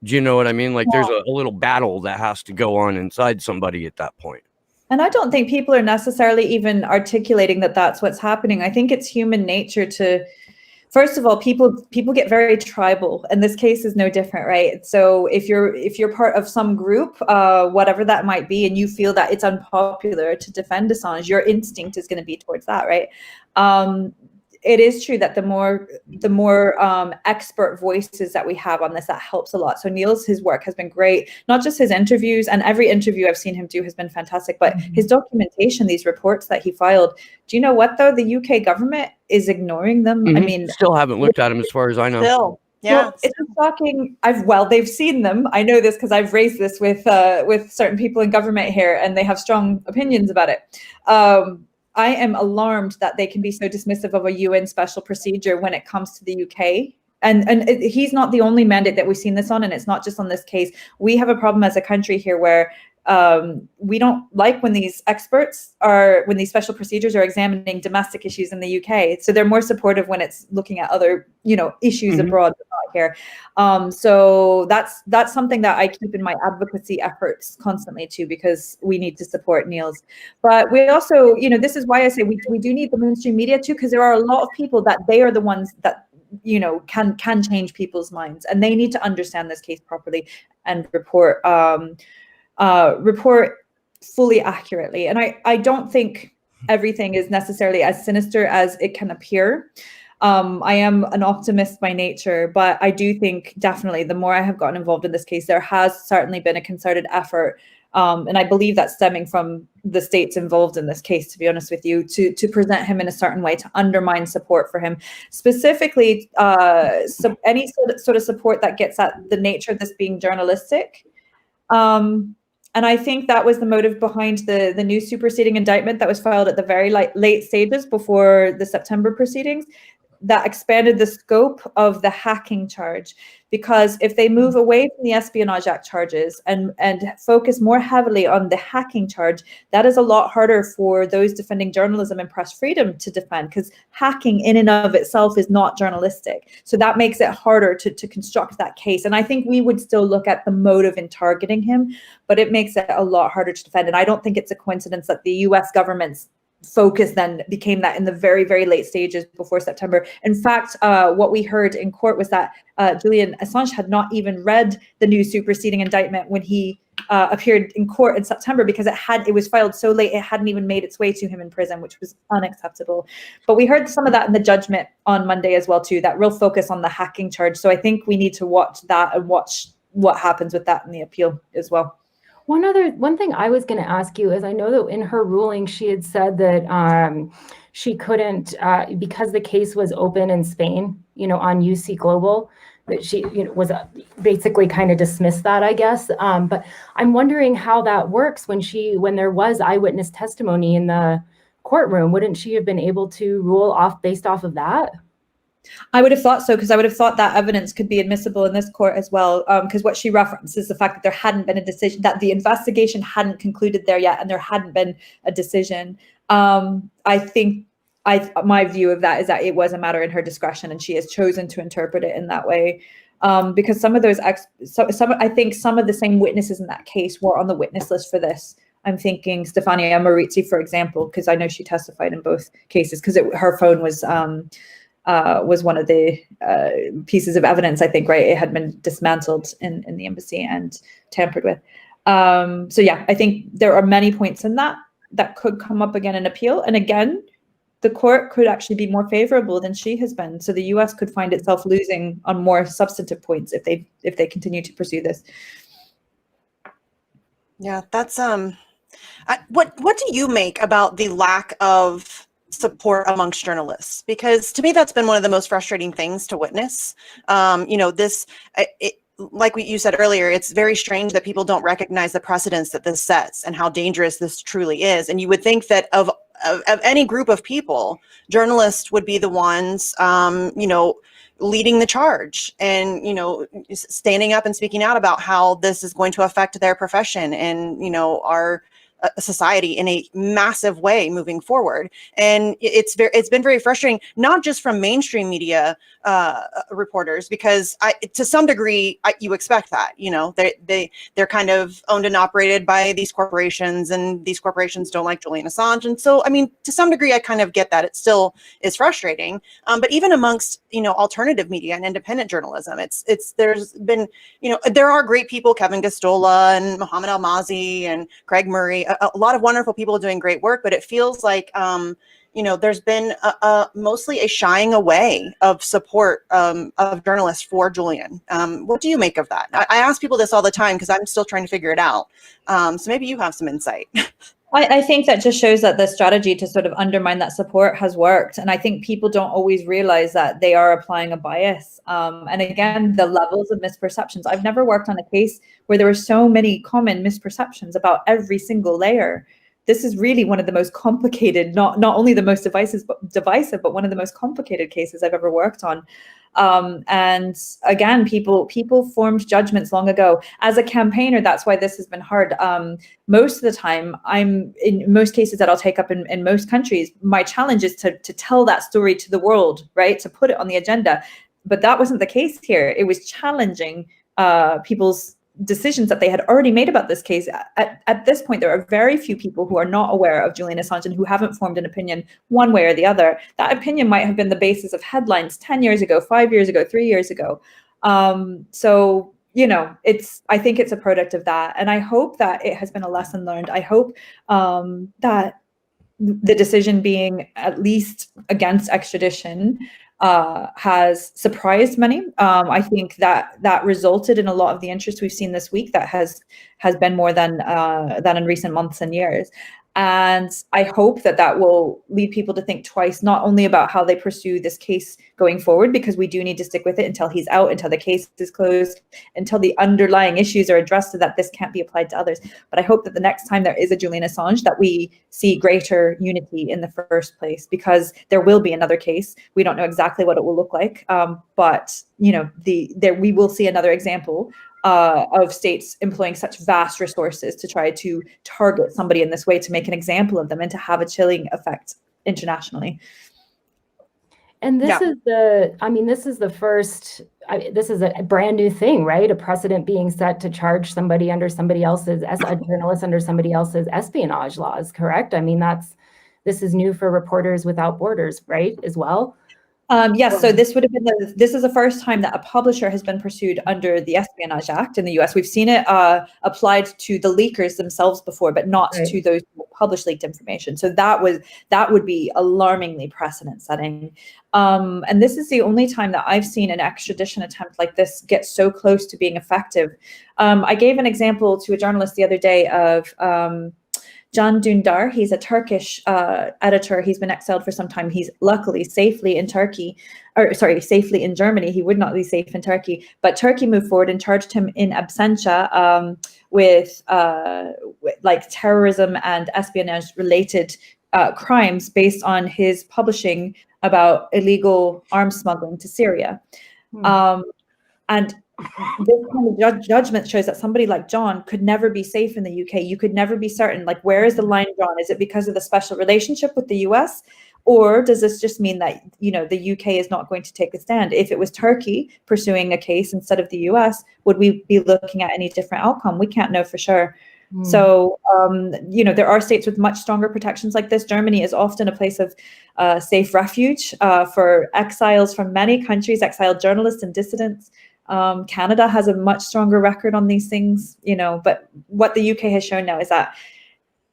Do you know what I mean? Like there's a little battle that has to go on inside somebody at that point. And I don't think people are necessarily even articulating that that's what's happening. I think it's human nature to, first of all, people get very tribal, and this case is no different, right? So if you're part of some group, whatever that might be, and you feel that it's unpopular to defend Assange, your instinct is going to be towards that, right? It is true that the more expert voices that we have on this, that helps a lot. So his work has been great, not just his interviews, and every interview I've seen him do has been fantastic, but his documentation, these reports that he filed. Do you know what though? The UK government is ignoring them. I mean, still haven't looked at them as far as I know. Still, yeah, well, it's shocking. They've seen them. I know this because I've raised this with certain people in government here, and they have strong opinions about it. I am alarmed that they can be so dismissive of a UN special procedure when it comes to the UK. And he's not the only mandate that we've seen this on, and it's not just on this case. We have a problem as a country here where we don't like when these special procedures are examining domestic issues in the UK. So they're more supportive when it's looking at other, issues abroad, but not here. So that's something that I keep in my advocacy efforts constantly too, because we need to support Niels. But we also, this is why I say we do need the mainstream media too, because there are a lot of people that they are the ones that can change people's minds, and they need to understand this case properly and report fully accurately. And I don't think everything is necessarily as sinister as it can appear. I am an optimist by nature, but I do think definitely the more I have gotten involved in this case, there has certainly been a concerted effort. And I believe that's stemming from the states involved in this case, to be honest with you, to present him in a certain way, to undermine support for him. Specifically, any sort of support that gets at the nature of this being journalistic. And I think that was the motive behind the new superseding indictment that was filed at the very late stages before the September proceedings, that expanded the scope of the hacking charge. Because if they move away from the Espionage Act charges and focus more heavily on the hacking charge, that is a lot harder for those defending journalism and press freedom to defend, because hacking in and of itself is not journalistic. So that makes it harder to construct that case. And I think we would still look at the motive in targeting him, but it makes it a lot harder to defend. And I don't think it's a coincidence that the US government's focus then became that in the very, very late stages before September. In fact, what we heard in court was that Julian Assange had not even read the new superseding indictment when he appeared in court in September, because it was filed so late, it hadn't even made its way to him in prison, which was unacceptable. But we heard some of that in the judgment on Monday as well too, that real focus on the hacking charge. So I think we need to watch that and watch what happens with that in the appeal as well. One thing I was going to ask you is, I know that in her ruling, she had said that she couldn't, because the case was open in Spain, on UC Global, that she was basically kind of dismissed that, I guess. But I'm wondering how that works when there was eyewitness testimony in the courtroom. Wouldn't she have been able to rule based off of that? I would have thought so, because I would have thought that evidence could be admissible in this court as well, because what she referenced is the fact that there hadn't been a decision, that the investigation hadn't concluded there yet, and there hadn't been a decision. I think my view of that is that it was a matter in her discretion, and she has chosen to interpret it in that way. Because some of those, I think some of the same witnesses in that case were on the witness list for this. I'm thinking Stefania Marizzi, for example, because I know she testified in both cases, because her phone was one of the pieces of evidence, I think, right? It had been dismantled in the embassy and tampered with. So yeah, I think there are many points in that could come up again in appeal. And again, the court could actually be more favorable than she has been. So the US could find itself losing on more substantive points if they continue to pursue this. Yeah, that's what do you make about the lack of support amongst journalists? Because to me, that's been one of the most frustrating things to witness. Like you said earlier, it's very strange that people don't recognize the precedents that this sets and how dangerous this truly is. And you would think that of any group of people, journalists would be the ones, leading the charge and, standing up and speaking out about how this is going to affect their profession and, our a society in a massive way moving forward. And it's been very frustrating, not just from mainstream media reporters, because to some degree you expect that, they're kind of owned and operated by these corporations, and these corporations don't like Julian Assange. And so, I mean, to some degree, I kind of get that. It still is frustrating. But even amongst, alternative media and independent journalism, there's been, there are great people, Kevin Gosztola and Mohammed Almazy and Craig Murray, a lot of wonderful people doing great work, but it feels like, there's been mostly a shying away of support of journalists for Julian. What do you make of that? I ask people this all the time because I'm still trying to figure it out. So maybe you have some insight. I think that just shows that the strategy to sort of undermine that support has worked. And I think people don't always realize that they are applying a bias. And again, the levels of misperceptions. I've never worked on a case where there were so many common misperceptions about every single layer. This is really one of the most complicated, not only the most divisive, but one of the most complicated cases I've ever worked on. And again, people formed judgments long ago. As a campaigner, that's why this has been hard. Most of the time, in most cases that I'll take up in most countries, my challenge is to tell that story to the world, right? To put it on the agenda. But that wasn't the case here. It was challenging people's decisions that they had already made about this case. At this point, there are very few people who are not aware of Julian Assange and who haven't formed an opinion one way or the other. That opinion might have been the basis of headlines 10 years ago, 5 years ago, 3 years ago. So, I think it's a product of that. And I hope that it has been a lesson learned. I hope that the decision being at least against extradition has surprised many. I think that resulted in a lot of the interest we've seen this week that has been more than in recent months and years. And I hope that will lead people to think twice, not only about how they pursue this case going forward, because we do need to stick with it until he's out, until the case is closed, until the underlying issues are addressed so that this can't be applied to others. But I hope that the next time there is a Julian Assange, that we see greater unity in the first place, because there will be another case. We don't know exactly what it will look like, but we will see another example of states employing such vast resources to try to target somebody in this way, to make an example of them and to have a chilling effect internationally. And this is this is a brand new thing, right? A precedent being set to charge somebody under somebody else's, as a journalist under somebody else's espionage laws, correct? I mean, this is new for Reporters Without Borders, right, as well? Yes, so this would have been this is the first time that a publisher has been pursued under the Espionage Act in the US. We've seen it applied to the leakers themselves before, but not to those who published leaked information. So that would be alarmingly precedent setting. And this is the only time that I've seen an extradition attempt like this get so close to being effective. I gave an example to a journalist the other day of Can Dündar. He's a Turkish editor. He's been exiled for some time. He's luckily safely in safely in Germany. He would not be safe in Turkey, but Turkey moved forward and charged him in absentia with like terrorism and espionage related crimes based on his publishing about illegal arms smuggling to Syria. And this kind of judgment shows that somebody like John could never be safe in the UK. You could never be certain, like, where is the line drawn? Is it because of the special relationship with the US? Or does this just mean that, the UK is not going to take a stand? If it was Turkey pursuing a case instead of the US, would we be looking at any different outcome? We can't know for sure. So, there are states with much stronger protections like this. Germany is often a place of safe refuge for exiles from many countries, exiled journalists and dissidents. Canada has a much stronger record on these things, but what the UK has shown now is that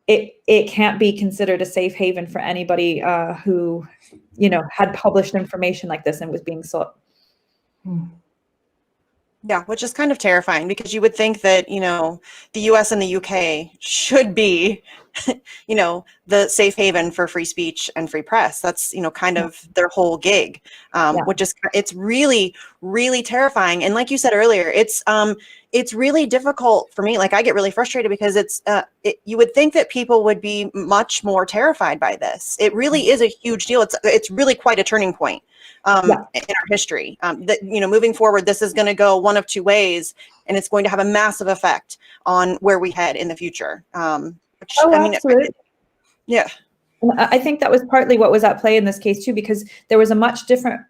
it can't be considered a safe haven for anybody who, had published information like this and was being sought. Yeah, which is kind of terrifying, because you would think that, the US and the UK should be, the safe haven for free speech and free press. That's, kind of their whole gig, which is, it's really, really terrifying. And like you said earlier, it's really difficult for me. Like, I get really frustrated because you would think that people would be much more terrified by this. It really is a huge deal. It's really quite a turning point in our history. That, moving forward, this is going to go one of two ways, and it's going to have a massive effect on where we head in the future. Oh, I mean, absolutely. yeah. I think that was partly what was at play in this case too, because there was a much different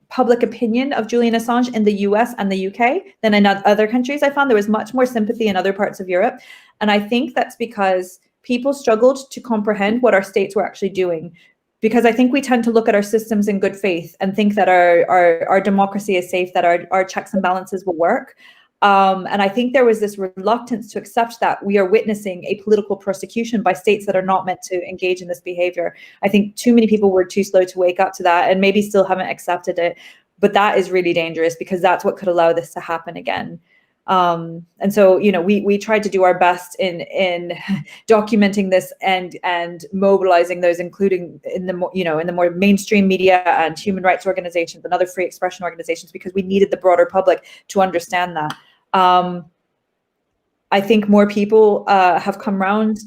public opinion of Julian Assange in the US and the UK than in other countries. I found there was much more sympathy in other parts of Europe. And I think that's because people struggled to comprehend what our states were actually doing. Because I think we tend to look at our systems in good faith and think that our democracy is safe, that our checks and balances will work. And I think there was this reluctance to accept that we are witnessing a political persecution by states that are not meant to engage in this behavior. I think too many people were too slow to wake up to that and maybe still haven't accepted it. But that is really dangerous because that's what could allow this to happen again. And so, you know, we tried to do our best in documenting this and mobilizing those, including in the, you know, in the more mainstream media and human rights organizations and other free expression organizations, because we needed the broader public to understand that. I think more people have come around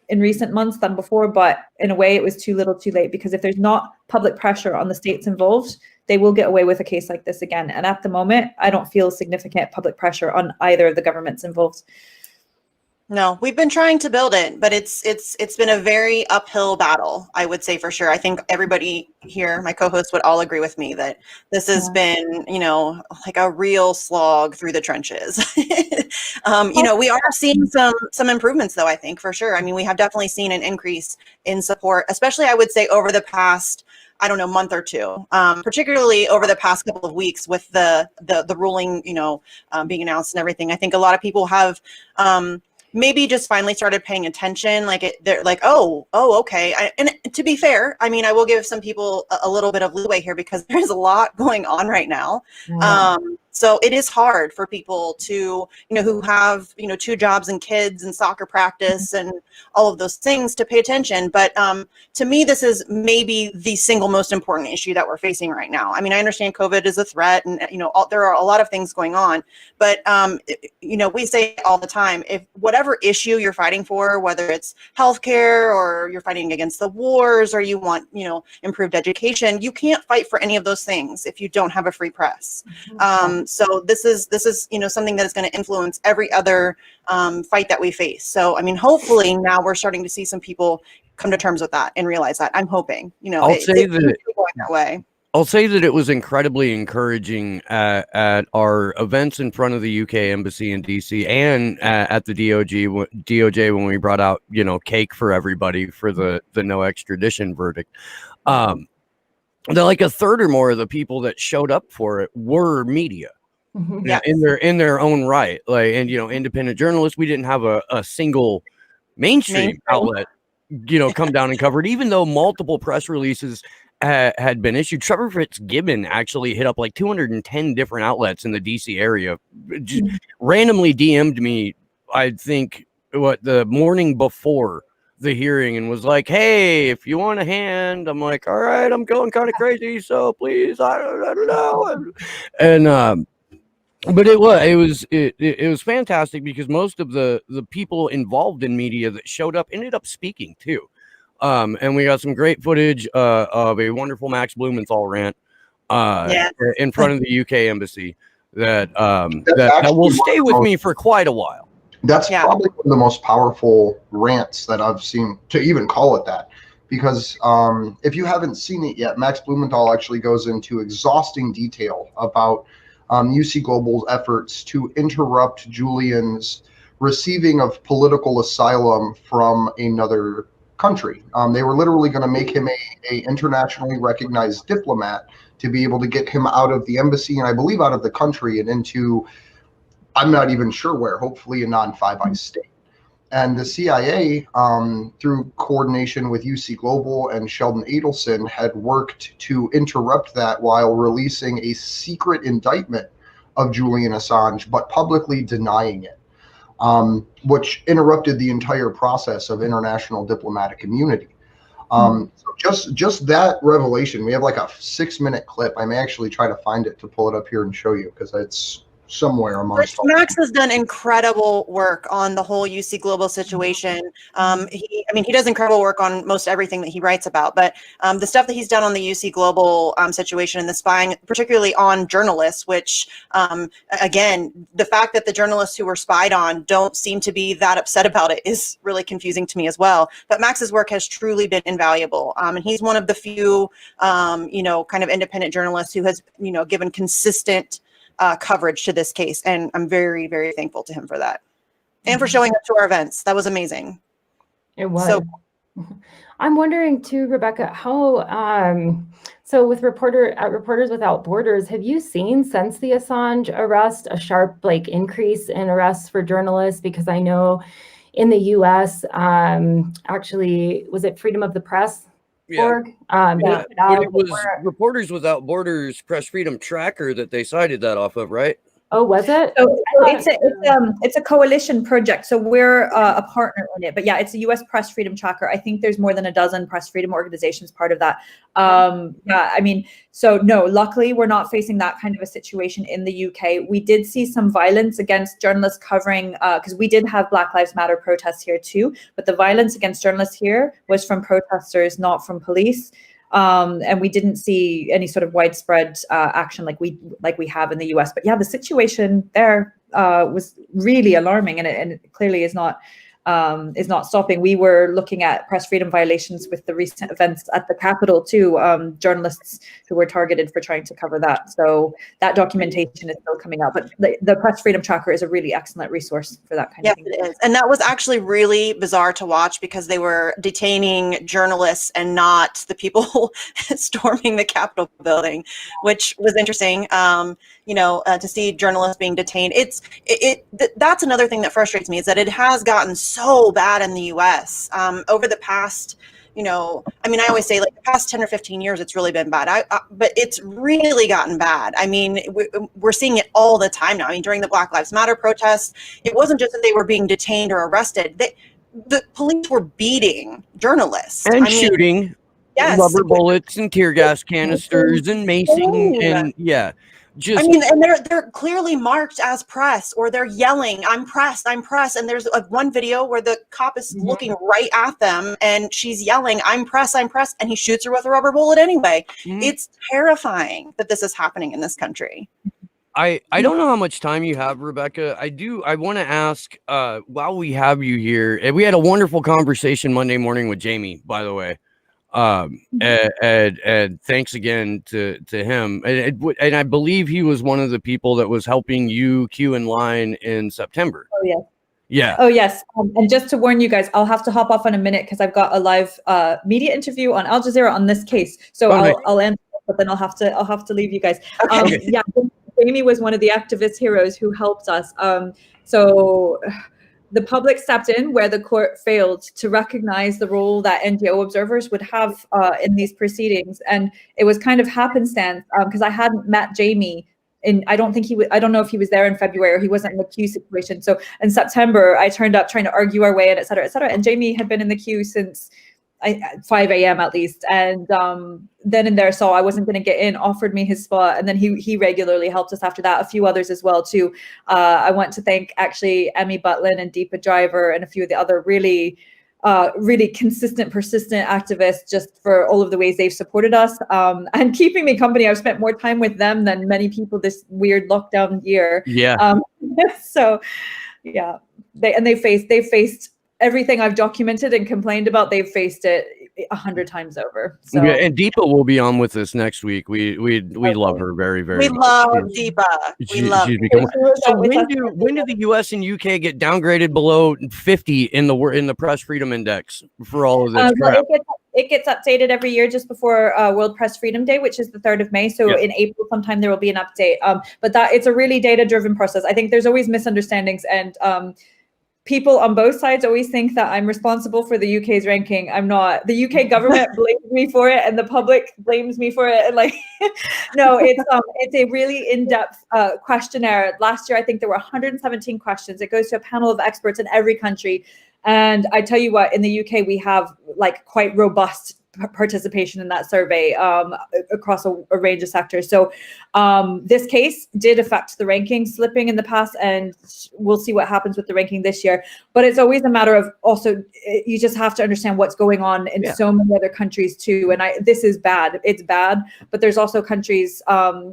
in recent months than before, but in a way it was too little too late, because if there's not public pressure on the states involved, they will get away with a case like this again. And at the moment, I don't feel significant public pressure on either of the governments involved. No, we've been trying to build it, but it's been a very uphill battle, I would say for sure. I think everybody here, my co-hosts, would all agree with me that this has been, you know, like a real slog through the trenches. You know, we are seeing some improvements though, I think for sure. I mean, we have definitely seen an increase in support, especially I would say over the past, I don't know, month or two, particularly over the past couple of weeks with the ruling, you know, being announced and everything. I think a lot of people have maybe just finally started paying attention. Like they're like, oh, okay. And to be fair, I mean, I will give some people a little bit of leeway here because there's a lot going on right now. Yeah. So it is hard for people to, you know, who have, you know, 2 jobs and kids and soccer practice and all of those things to pay attention. But to me, this is maybe the single most important issue that we're facing right now. I mean, I understand COVID is a threat and, you know, there are a lot of things going on, but, you know, we say all the time, if whatever issue you're fighting for, whether it's healthcare or you're fighting against the wars or you want, you know, improved education, you can't fight for any of those things if you don't have a free press. So this is, you know, something that is going to influence every other fight that we face. So, I mean, hopefully now we're starting to see some people come to terms with that and realize that. I'm hoping, you know, I'll say that going that way. I'll say that it was incredibly encouraging at our events in front of the UK embassy in DC and at the DOJ when we brought out, you know, cake for everybody for the no extradition verdict. Like a third or more of the people that showed up for it were media. Mm-hmm. Yes. in their own right, like, and, you know, independent journalists. We didn't have a single mainstream outlet, you know, come down and cover it, even though multiple press releases had been issued. Trevor Fitzgibbon actually hit up like 210 different outlets in the DC area, just randomly DM'd me, I think, the morning before the hearing, and was like, hey, if you want a hand. I'm like, all right, I'm going kind of crazy, so please, I don't know. And but it was fantastic because most of the people involved in media that showed up ended up speaking too. And we got some great footage of a wonderful Max Blumenthal rant in front of the UK embassy that will stay with me for quite a while. That's probably one of the most powerful rants that I've seen, to even call it that, because if you haven't seen it yet, Max Blumenthal actually goes into exhausting detail about UC Global's efforts to interrupt Julian's receiving of political asylum from another country. They were literally going to make him a internationally recognized diplomat to be able to get him out of the embassy and I believe out of the country and into, I'm not even sure where, hopefully a non-Five Eyes state. And the CIA, through coordination with UC Global and Sheldon Adelson, had worked to interrupt that while releasing a secret indictment of Julian Assange, but publicly denying it, which interrupted the entire process of international diplomatic immunity. So just that revelation, we have like a 6-minute clip. I may actually try to find it to pull it up here and show you because it's somewhere amongst all. Max has done incredible work on the whole UC Global situation. He does incredible work on most everything that he writes about, but the stuff that he's done on the UC Global situation and the spying, particularly on journalists, which, again, the fact that the journalists who were spied on don't seem to be that upset about it is really confusing to me as well. But Max's work has truly been invaluable. And he's one of the few, kind of independent journalists who has, given consistent coverage to this case, and I'm very, very thankful to him for that, and for showing up to our events. That was amazing. It was. So, I'm wondering too, Rebecca, how so with Reporters Without Borders, have you seen since the Assange arrest a sharp increase in arrests for journalists? Because I know in the U.S., actually, was it Freedom of the Press? Org, it was Reporters Without Borders Press Freedom Tracker that they cited that off of, right? Oh, was it? So it's a coalition project. So we're a partner in it. But yeah, it's a U.S. Press Freedom Tracker. I think there's more than a dozen press freedom organizations part of that. So no, luckily we're not facing that kind of a situation in the UK. We did see some violence against journalists covering, because we did have Black Lives Matter protests here too, but the violence against journalists here was from protesters, not from police. And we didn't see any sort of widespread action like we have in the US. But yeah, the situation there was really alarming, and it clearly is not stopping. We were looking at press freedom violations with the recent events at the Capitol too, journalists who were targeted for trying to cover that. So that documentation is still coming out. But the Press Freedom Tracker is a really excellent resource for that kind of thing. Yes, it is. And that was actually really bizarre to watch because they were detaining journalists and not the people storming the Capitol building, which was interesting. To see journalists being detained. That's another thing that frustrates me, is that it has gotten so bad in the US over the past, I always say the past 10 or 15 years, it's really been bad. But it's really gotten bad. We're seeing it all the time now. During the Black Lives Matter protests, it wasn't just that they were being detained or arrested. The police were beating journalists. And shooting. Yes. Rubber bullets and tear gas canisters and macing and and they're clearly marked as press, or they're yelling, I'm pressed. And there's one video where the cop is looking right at them and she's yelling, I'm pressed, and he shoots her with a rubber bullet anyway. It's terrifying that this is happening in this country. I don't know how much time you have, Rebecca. I want to ask, while we have you here, and we had a wonderful conversation Monday morning with Jamie, by the way. And thanks again to him. And I believe he was one of the people that was helping you queue in line in September. Oh, yeah. Yeah. Oh, yes. And just to warn you guys, I'll have to hop off in a minute because I've got a live media interview on Al Jazeera on this case. So I'll end, but then I'll have to leave you guys. Okay. Jamie was one of the activist heroes who helped us. So the public stepped in where the court failed to recognize the role that NGO observers would have in these proceedings. And it was kind of happenstance because I hadn't met Jamie. I don't know if he was there in February or he wasn't in the queue situation. So in September, I turned up trying to argue our way in, et cetera, et cetera. And Jamie had been in the queue since 5 a.m. at least. And then and there saw I wasn't going to get in, offered me his spot. And then he regularly helped us after that, a few others as well too. I want to thank actually Emmy Butlin and Deepa Driver and a few of the other really consistent, persistent activists just for all of the ways they've supported us and keeping me company. I've spent more time with them than many people this weird lockdown year. Yeah. So yeah, they faced everything I've documented and complained about. They've faced it 100 times over. So. Yeah, and Deepa will be on with us next week. We love her very, very much. We love Deepa. So when do the US and UK get downgraded below 50 in the press freedom index for all of this crap? It gets updated every year just before World Press Freedom Day, which is the 3rd of May. So in April sometime there will be an update. But it's a really data-driven process. I think there's always misunderstandings, and people on both sides always think that I'm responsible for the UK's ranking. I'm not. The UK government blames me for it, and the public blames me for it. And no, it's a really in-depth questionnaire. Last year, I think there were 117 questions. It goes to a panel of experts in every country. And I tell you what, in the UK, we have quite robust participation in that survey across a range of sectors. So this case did affect the ranking slipping in the past, and we'll see what happens with the ranking this year. But it's always a matter of also, you just have to understand what's going on in so many other countries too. And this is bad. It's bad, but there's also countries,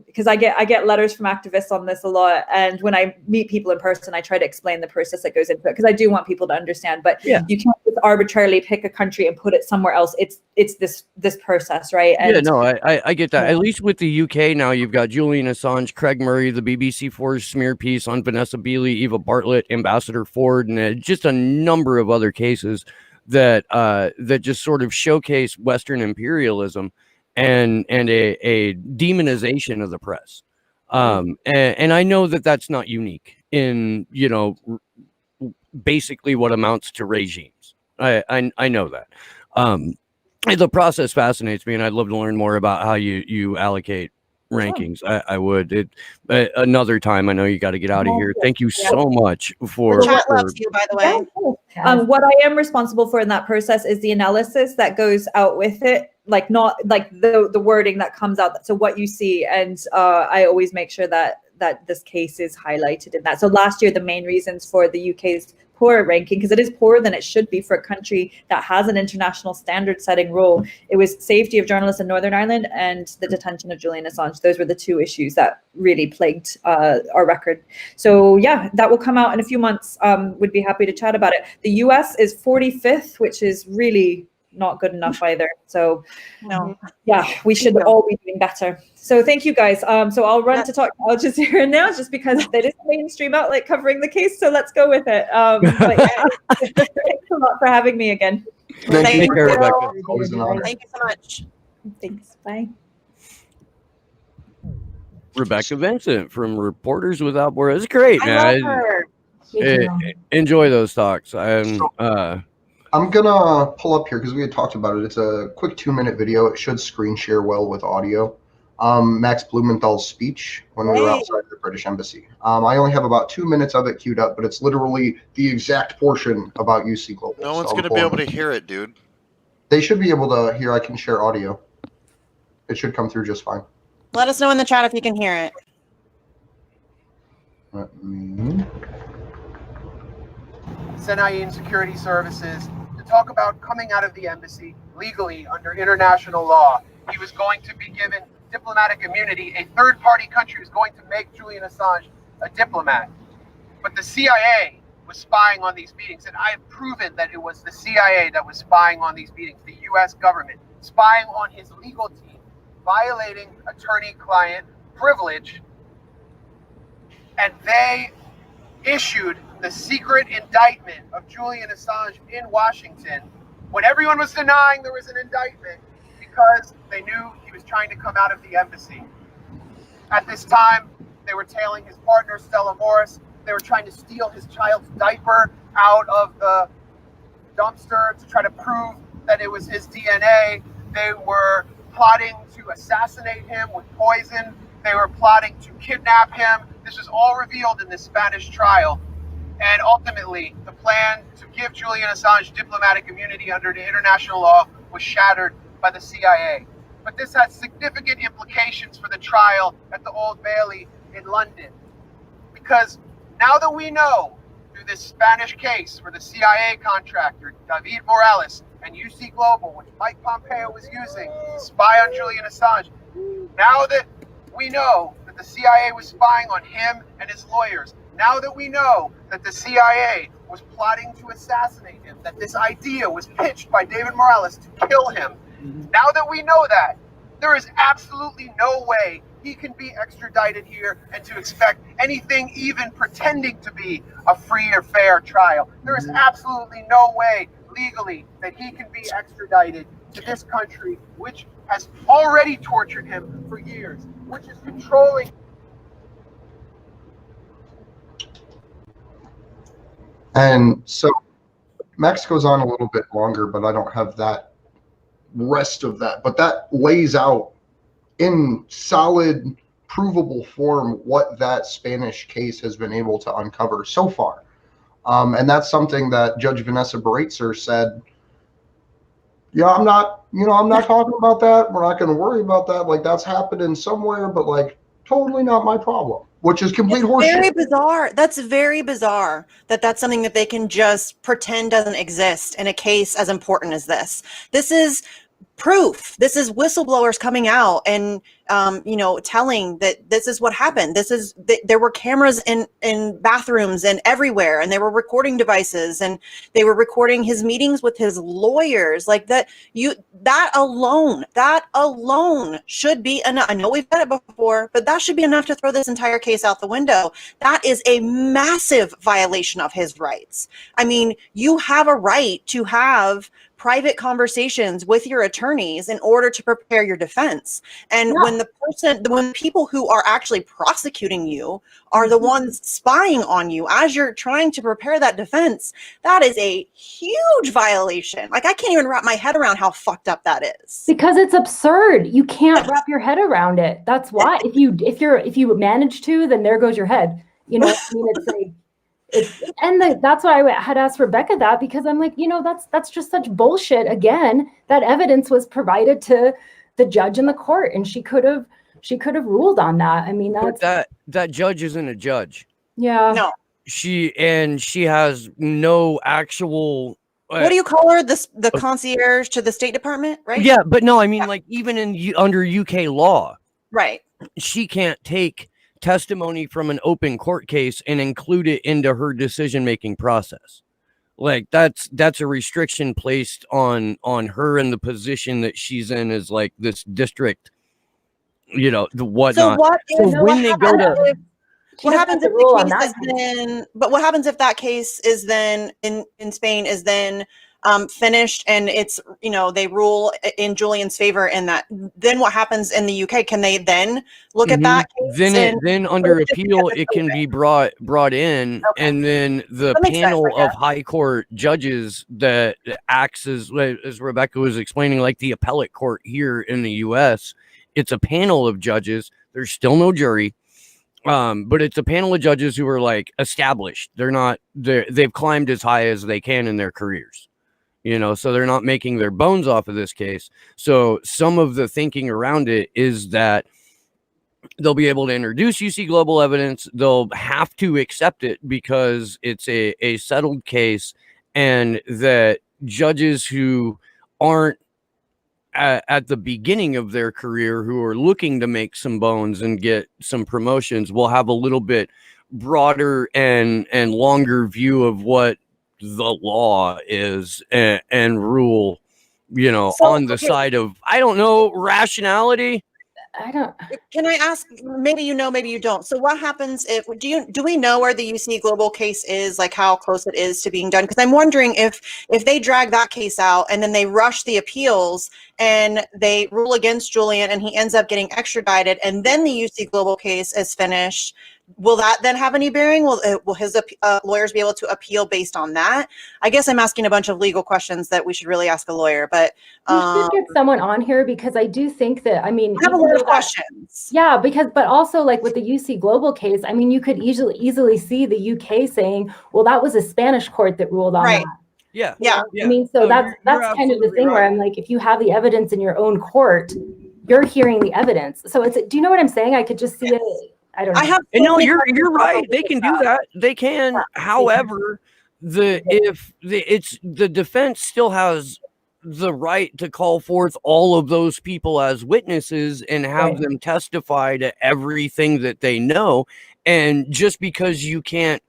because I get letters from activists on this a lot. And when I meet people in person, I try to explain the process that goes into it, because I do want people to understand, but you can't just arbitrarily pick a country and put it somewhere else. It's this process, right? And yeah, no, I get that. At least with the UK now, you've got Julian Assange, Craig Murray, the BBC4 smear piece on Vanessa Beeley, Eva Bartlett, Ambassador Ford, and just a number of other cases that that just sort of showcase Western imperialism and a demonization of the press. And I know that that's not unique in, you know, basically what amounts to regimes. I know that. The process fascinates me, and I'd love to learn more about how you allocate rankings. I would. Another time. I know you got to get out of here. Thank you so much for. The chat loves you, by the way. What I am responsible for in that process is the analysis that goes out with it, like not like the wording that comes out. So what you see, and I always make sure that this case is highlighted in that. So last year, the main reasons for the UK's poor ranking, because it is poorer than it should be for a country that has an international standard setting role, it was safety of journalists in Northern Ireland and the detention of Julian Assange. Those were the two issues that really plagued our record. So yeah, that will come out in a few months. Would be happy to chat about it. The US is 45th, which is really not good enough either. So yeah, we should all be doing better. So thank you guys. So I'll run to talk to Al Jazeera now, just because it is a mainstream outlet covering the case. So let's go with it. But yeah, thanks a lot for having me again. Thank you. Rebecca. Always an honor. Thank you so much. Thanks. Bye. Rebecca Vincent from Reporters Without Borders. It's great, I man. love her. Enjoy those talks. I'm gonna pull up here because we had talked about it. It's a quick 2-minute video. It should screen share well with audio. Max Blumenthal's speech when we were outside the British Embassy. I only have about 2 minutes of it queued up, but it's literally the exact portion about UC Global. No one's going to be able to hear it, dude. They should be able to hear. I can share audio. It should come through just fine. Let us know in the chat if you can hear it. Let me... Sinai Security Services to talk about coming out of the embassy legally under international law. He was going to be given diplomatic immunity. A third-party country was going to make Julian Assange a diplomat. But the CIA was spying on these meetings, and I have proven that it was the CIA that was spying on these meetings, the U.S. government, spying on his legal team, violating attorney-client privilege, and they issued the secret indictment of Julian Assange in Washington when everyone was denying there was an indictment because they knew he was trying to come out of the embassy. At this time, they were tailing his partner, Stella Morris. They were trying to steal his child's diaper out of the dumpster to try to prove that it was his DNA. They were plotting to assassinate him with poison. They were plotting to kidnap him. This was all revealed in this Spanish trial. And ultimately, the plan to give Julian Assange diplomatic immunity under the international law was shattered by the CIA. But this has significant implications for the trial at the Old Bailey in London. Because now that we know through this Spanish case where the CIA contractor, David Morales, and UC Global, which Mike Pompeo was using to spy on Julian Assange, now that we know that the CIA was spying on him and his lawyers, now that we know that the CIA was plotting to assassinate him, that this idea was pitched by David Morales to kill him, now that we know that, there is absolutely no way he can be extradited here and to expect anything even pretending to be a free or fair trial. There is absolutely no way legally that he can be extradited to this country, which has already tortured him for years, which is controlling. And so Max goes on a little bit longer, but I don't have that rest of that. But that lays out in solid, provable form what that Spanish case has been able to uncover so far. And that's something that Judge Vanessa Baratzer said Yeah, I'm not, I'm not talking about that. We're not going to worry about that. Like, that's happening somewhere, but like, totally not my problem, which is complete horseshit. Very bizarre. That's very bizarre that that's something that they can just pretend doesn't exist in a case as important as this. This is proof. This is whistleblowers coming out and telling that this is what happened. There were cameras in bathrooms and everywhere, and there were recording devices, and they were recording his meetings with his lawyers. Like that alone should be enough. I know we've had it before, but that should be enough to throw this entire case out the window. That is a massive violation of his rights. I mean, you have a right to have private conversations with your attorneys in order to prepare your defense. And when people who are actually prosecuting you are the ones spying on you as you're trying to prepare that defense, that is a huge violation. Like, I can't even wrap my head around how fucked up that is. Because it's absurd. You can't wrap your head around it. That's why if you manage to, then there goes your head. You know, I mean, it's like, that's why I had asked Rebecca that, because I'm like, that's just such bullshit. Again, that evidence was provided to the judge in the court, and she could have ruled on that. I mean, that judge isn't a judge. Yeah. No. She has no actual. What do you call her? The concierge to the State Department, right? Yeah, but no, I mean, like, even under UK law, right? She can't take testimony from an open court case and include it into her decision-making process. Like, that's a restriction placed on her in the position that she's in as like this district, the whatnot. What happens if the case is then? But what happens if that case is then in Spain is then finished, and it's they rule in Julian's favor in that? Then what happens in the UK? Can they then look at that case? Then under appeal it can be brought in, and then the panel of high court judges that acts as Rebecca was explaining, like the appellate court here in the US, it's a panel of judges. There's still no jury. But it's a panel of judges who are like established. They've climbed as high as they can in their careers, so they're not making their bones off of this case. So some of the thinking around it is that they'll be able to introduce UC Global evidence. They'll have to accept it because it's a settled case, and that judges who aren't at the beginning of their career, who are looking to make some bones and get some promotions, will have a little bit broader and longer view of what the law is, and rule, on the side of, I don't know, rationality. Can I ask, maybe maybe you don't. So what happens if, do we know where the UC Global case is, like how close it is to being done? Because I'm wondering if they drag that case out and then they rush the appeals and they rule against Julian and he ends up getting extradited, and then the UC Global case is finished, will that then have any bearing? Will his lawyers be able to appeal based on that? I guess I'm asking a bunch of legal questions that we should really ask a lawyer, but we should get someone on here, because I do think that, I mean, I have a lot of questions. Yeah, but also, like with the UC Global case, I mean, you could easily see the UK saying, well, that was a Spanish court that ruled on that. Yeah. I mean, so that's kind of the thing where I'm like, if you have the evidence in your own court, you're hearing the evidence. So do you know what I'm saying? I could just see it. I don't know. No, you're right. They can do that. They can. However, the defense still has the right to call forth all of those people as witnesses and have them testify to everything that they know. And just because you can't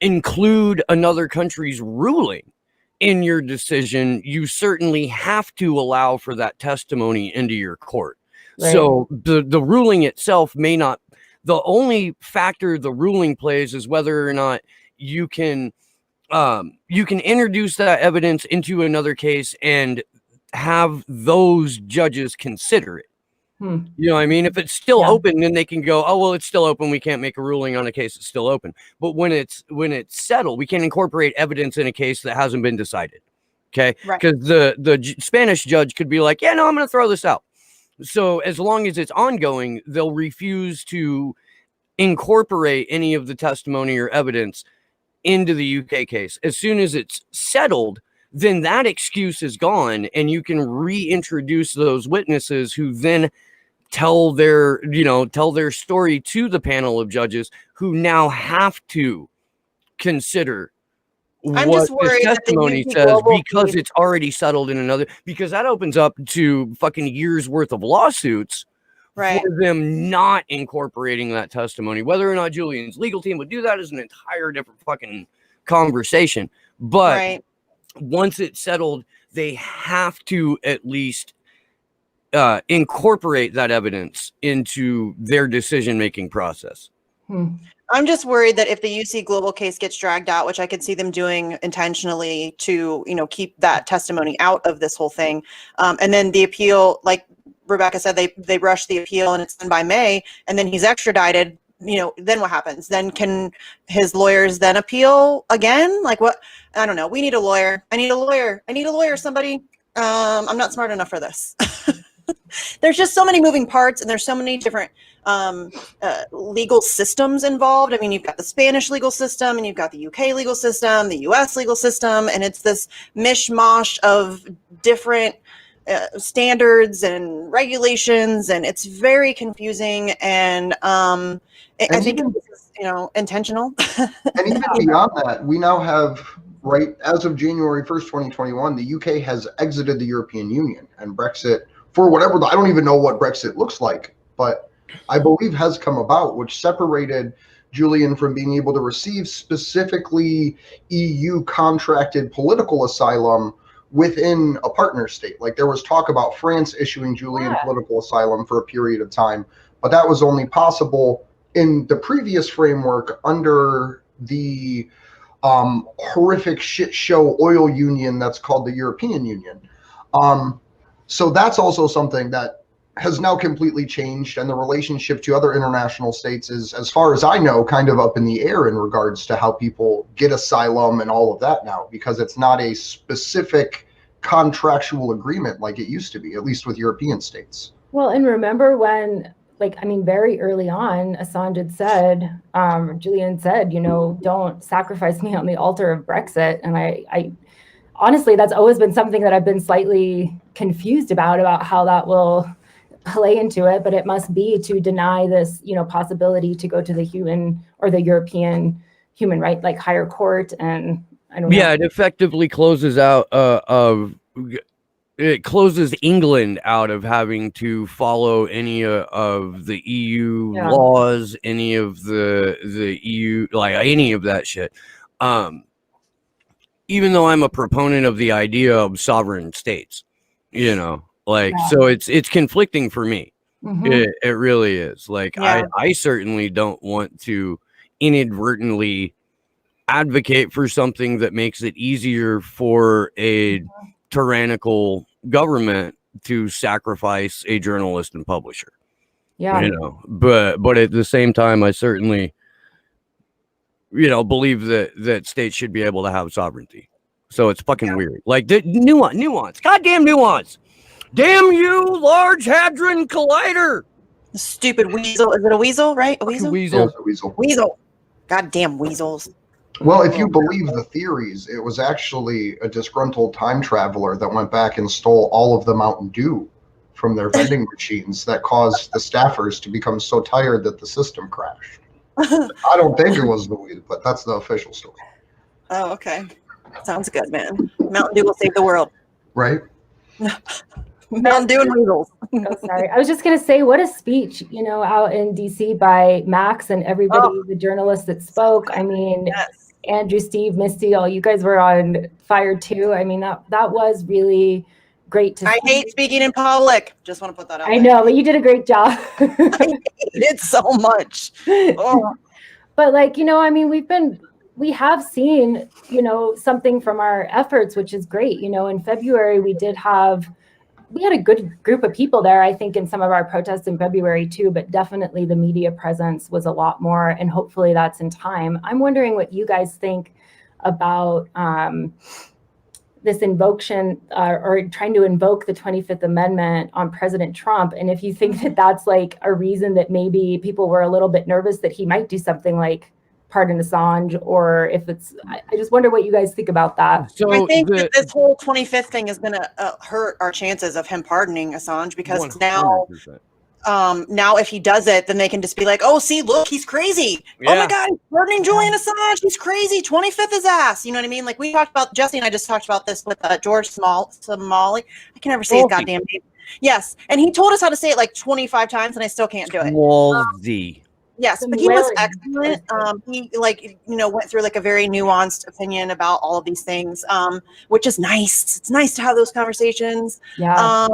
include another country's ruling in your decision, you certainly have to allow for that testimony into your court. Right. So the ruling itself may not. The only factor the ruling plays is whether or not you can introduce that evidence into another case and have those judges consider it. You know what I mean? If it's still open, then they can go, oh, well, it's still open. We can't make a ruling on a case that's still open. But when it's settled, we can incorporate evidence in a case that hasn't been decided. Okay? Because the Spanish judge could be like, yeah, no, I'm going to throw this out. So as long as it's ongoing, they'll refuse to incorporate any of the testimony or evidence into the UK case. As soon as it's settled, then that excuse is gone, and you can reintroduce those witnesses who then tell their story to the panel of judges, who now have to consider I'm what just this worried that the testimony UC says, Global because case- it's already settled in another, because that opens up to fucking years worth of lawsuits Right. for them not incorporating that testimony. Whether or not Julian's legal team would do that is an entire different fucking conversation. But Right. once it's settled, they have to at least incorporate that evidence into their decision-making process. I'm just worried that if the UC Global case gets dragged out, which I could see them doing intentionally to, keep that testimony out of this whole thing, and then the appeal, like Rebecca said, they rushed the appeal and it's done by May, and then he's extradited. Then what happens? Then can his lawyers then appeal again? Like what? I don't know. We need a lawyer. I need a lawyer. Somebody. I'm not smart enough for this. There's just so many moving parts, and there's so many different legal systems involved. I mean, you've got the Spanish legal system, and you've got the UK legal system, the US legal system, and it's this mishmash of different standards and regulations, and it's very confusing. And I think it's intentional. And even beyond that, we now have, right, as of January 1st, 2021, the UK has exited the European Union, and Brexit, for whatever, I don't even know what Brexit looks like, but I believe has come about, which separated Julian from being able to receive specifically EU contracted political asylum within a partner state. Like there was talk about France issuing Julian political asylum for a period of time, but that was only possible in the previous framework under the horrific shit show oil union that's called the European Union. So that's also something that has now completely changed, and the relationship to other international states is, as far as I know, kind of up in the air in regards to how people get asylum and all of that now, because it's not a specific contractual agreement like it used to be, at least with European states. Well, and remember when, very early on, Assange had said, Julian said, don't sacrifice me on the altar of Brexit. And I honestly, that's always been something that I've been slightly confused about how that will play into it, but it must be to deny this, possibility to go to the European human right, higher court. And I don't know. Yeah, it effectively closes out it closes England out of having to follow any of the EU laws, any of the EU, any of that shit. Even though I'm a proponent of the idea of sovereign states, so it's conflicting for me. Mm-hmm. It really is. I certainly don't want to inadvertently advocate for something that makes it easier for a tyrannical government to sacrifice a journalist and publisher. Yeah. But at the same time, I certainly believe that states should be able to have sovereignty. So it's fucking weird. The nuance. Goddamn nuance. Damn you, Large Hadron Collider. Stupid weasel. Is it a weasel, right? A weasel? Weasel. Yeah, weasel. Weasel. Goddamn weasels. Well, if you believe the theories, it was actually a disgruntled time traveler that went back and stole all of the Mountain Dew from their vending machines that caused the staffers to become so tired that the system crashed. I don't think it was the weed, but that's the official story. Oh, okay. Sounds good, man. Mountain Dew will save the world. Right? Mountain Dew and weasels. Oh, sorry. I was just going to say, what a speech, out in DC by Max and everybody, the journalists that spoke. I mean, yes. Andrew, Steve, Misty, all you guys were on fire too. I mean, that was really great to see. I hate speaking in public. Just want to put that out I there. know, but you did a great job. I hate it so much. Oh. But we have seen, something from our efforts, which is great. In February, we had a good group of people there, I think, in some of our protests in February too, but definitely the media presence was a lot more, and hopefully that's in time. I'm wondering what you guys think about this invocation or trying to invoke the 25th Amendment on President Trump. And if you think that that's a reason that maybe people were a little bit nervous that he might do something like pardon Assange, or if it's, I just wonder what you guys think about that. So I think that this whole 25th thing is going to hurt our chances of him pardoning Assange, because now 100%. now if he does it, then they can just be like, oh, see, look, he's crazy. Oh my God, he's pardoning Julian Assange. He's crazy. 25th his ass. You know what I mean? Like, we talked about, Jesse and I just talked about this with George Somali. I can never say his goddamn name. Yes. And he told us how to say it like 25 times, and I still can't do it. Wolsey. Yes, but he was excellent. He went through like a very nuanced opinion about all of these things, which is nice. It's nice to have those conversations. Yeah.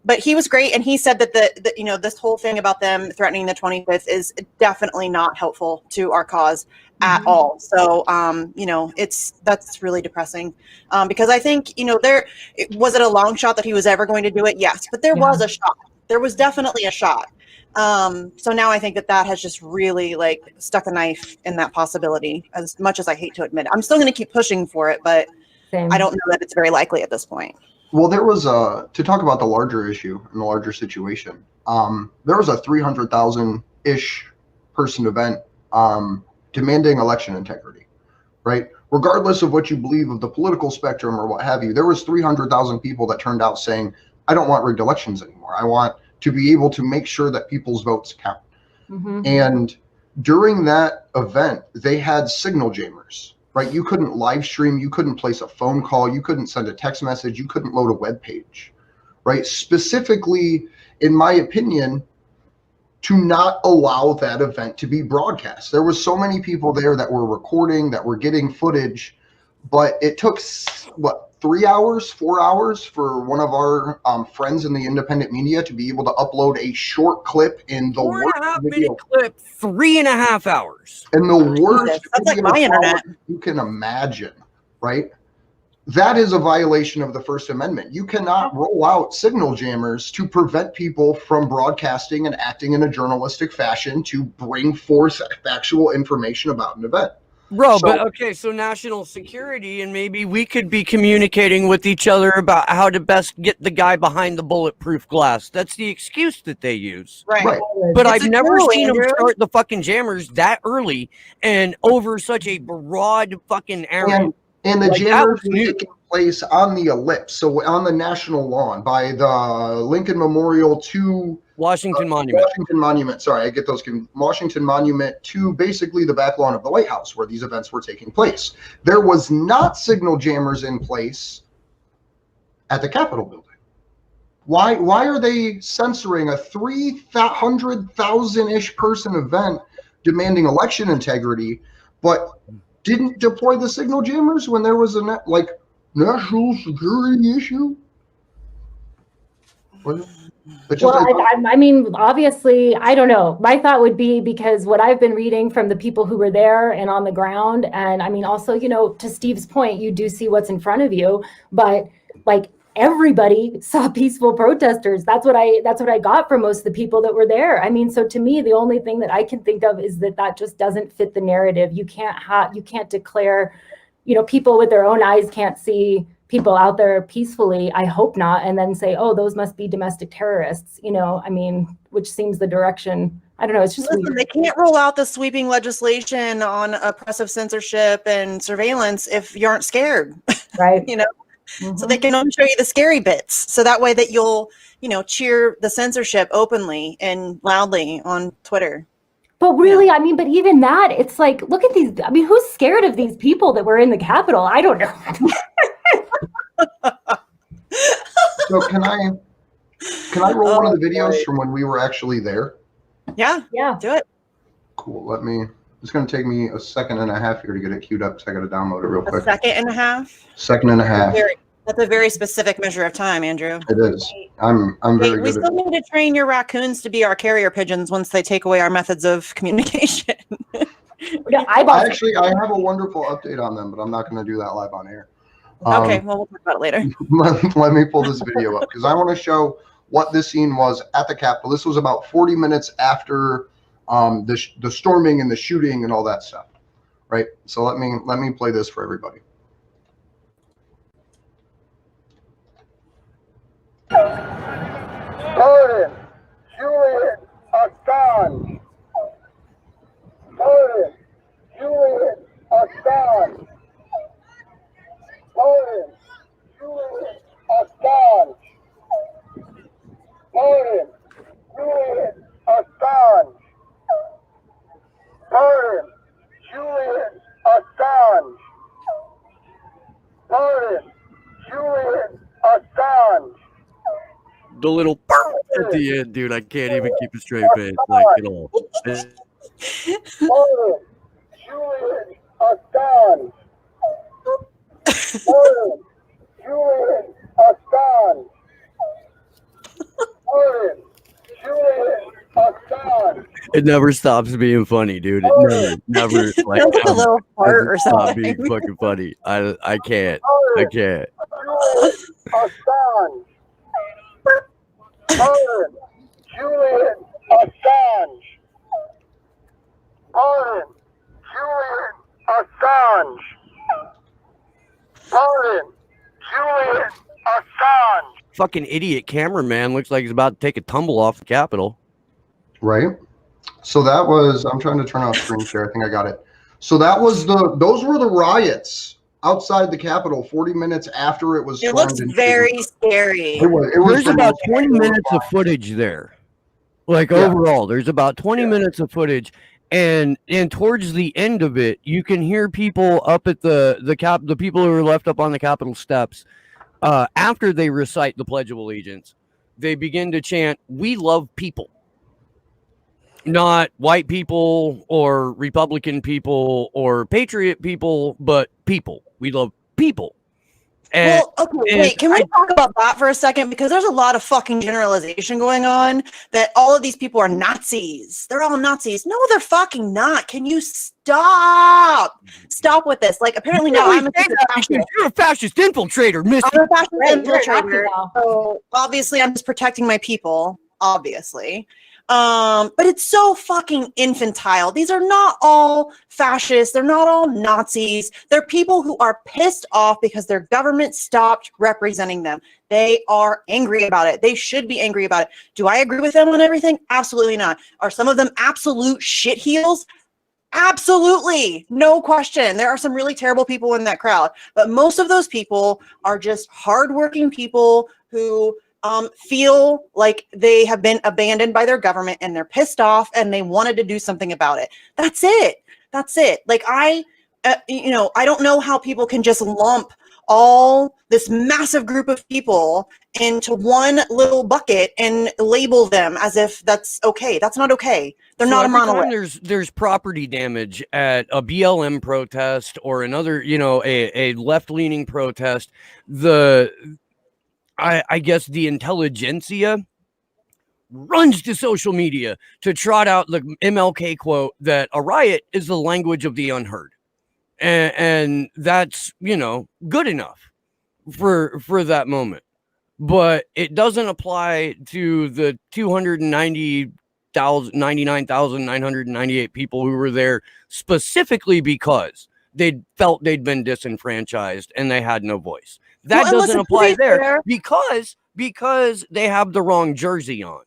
But he was great, and he said that the this whole thing about them threatening the 25th is definitely not helpful to our cause at all. So that's really depressing, because I think was it a long shot that he was ever going to do it? Yes, but there was a shot. There was definitely a shot. So now I think that has just really like stuck a knife in that possibility, as much as I hate to admit it. I'm still going to keep pushing for it, but I don't know that it's very likely at this point. Well, there was to talk about the larger issue and the larger situation. There was a 300,000-ish person event demanding election integrity, right? Regardless of what you believe of the political spectrum or what have you, there was 300,000 people that turned out saying, I don't want rigged elections anymore. I want to be able to make sure that people's votes count. And during that event, they had signal jammers, right? You couldn't live stream, you couldn't place a phone call, you couldn't send a text message, you couldn't load a web page, right? Specifically, in my opinion, to not allow that event to be broadcast. There was so many people there that were recording, that were getting footage, but it took, 3 hours, 4 hours for one of our friends in the independent media to be able to upload a short clip in the worst video clip, 3.5 hours. in the worst that's like my internet you can imagine, right? That is a violation of the First Amendment. You cannot roll out signal jammers to prevent people from broadcasting and acting in a journalistic fashion to bring forth factual information about an event. Bro, so national security, and maybe we could be communicating with each other about how to best get the guy behind the bulletproof glass. That's the excuse that they use. Right. But I've never seen them start the fucking jammers that early and over such a broad fucking area. And the jammers were taking place on the ellipse, so on the national lawn by the Lincoln Memorial to Washington Monument. Washington Monument. Sorry, I get those. Washington Monument to basically the back lawn of the White House where these events were taking place. There was not signal jammers in place at the Capitol building. Why are they censoring a 300,000-ish person event demanding election integrity, but didn't deploy the signal jammers when there was a national security issue? I mean, obviously, I don't know. My thought would be, because what I've been reading from the people who were there and on the ground, and I mean, also, to Steve's point, you do see what's in front of you, but like everybody saw peaceful protesters. That's what I got from most of the people that were there. I mean, so to me, the only thing that I can think of is that just doesn't fit the narrative. You can't declare, people with their own eyes can't see people out there peacefully, I hope not, and then say, oh, those must be domestic terrorists, I mean, which seems the direction. I don't know, it's just weird. They can't roll out the sweeping legislation on oppressive censorship and surveillance if you aren't scared. Right. So they can only show you the scary bits, so that way that you'll cheer the censorship openly and loudly on Twitter. But really, I mean, but even that, it's like, look at these. I mean, who's scared of these people that were in the Capitol? I don't know. So can I roll one of the videos from when we were actually there? Yeah, do it. Cool. It's going to take me a second and a half here to get it queued up, so I got to download it real quick. A second and a half? Second and a half. That's a very specific measure of time, Andrew. It is. I'm very good. We still need to train your raccoons to be our carrier pigeons once they take away our methods of communication. I have a wonderful update on them, but I'm not going to do that live on air. Okay, well, we'll talk about it later. Let me pull this video up because I want to show what this scene was at the Capitol. This was about 40 minutes after the storming and the shooting and all that stuff, right? So let me play this for everybody. Pardon Julian Assange. Pardon Julian the little at the end, dude. I can't even keep a straight face like at all. Julian Assange. Julian Assange. Julian Assange. It never stops being funny, dude. It never like Sounds like a little fart or stop something. being fucking funny. I can't. I can't. Assange. Julian Assange. Julian Assange. Julian Assange. Fucking idiot cameraman looks like he's about to take a tumble off the Capitol. Right. So that was, I'm trying to turn off screen share. I think I got it. So that was those were the riots outside the Capitol 40 minutes after it was It stormed looks into- very scary. It was There's the about most 20 minutes of horrifying. footage there. Like Yeah. overall, there's about 20 minutes of footage, and towards the end of it, you can hear people up at the people who are left up on the Capitol steps. After they recite the Pledge of Allegiance, they begin to chant, "We love people." Not white people or Republican people or patriot people, but people. We love people. And, Well, okay, wait, can we talk about that for a second? Because there's a lot of fucking generalization going on that all of these people are Nazis. They're all Nazis. No, they're fucking not. Can you stop? Stop with this. Like, apparently now I'm a fascist. you're a fascist infiltrator, Missy. I'm a fascist Right, you're a Nazi infiltrator. now. So obviously I'm just protecting my people, obviously. But it's so fucking infantile. These are not all fascists. They're not all Nazis. They're people who are pissed off because their government stopped representing them. They are angry about it. They should be angry about it. Do I agree with them on everything? Absolutely not. Are some of them absolute shitheels? Absolutely. No question. There are some really terrible people in that crowd. But most of those people are just hardworking people who feel like they have been abandoned by their government and they're pissed off and they wanted to do something about it. That's it. That's it. Like I don't know how people can just lump all this massive group of people into one little bucket and label them as if that's okay. That's not okay. They're not a every time monolith. there's property damage at a BLM protest or another, a left-leaning protest, I guess the intelligentsia runs to social media to trot out the MLK quote that a riot is the language of the unheard. And that's, good enough for that moment. But it doesn't apply to the 99,998 people who were there specifically because they felt they'd been disenfranchised and they had no voice. That Well, and doesn't listen, to apply be there fair- because they have the wrong jersey on.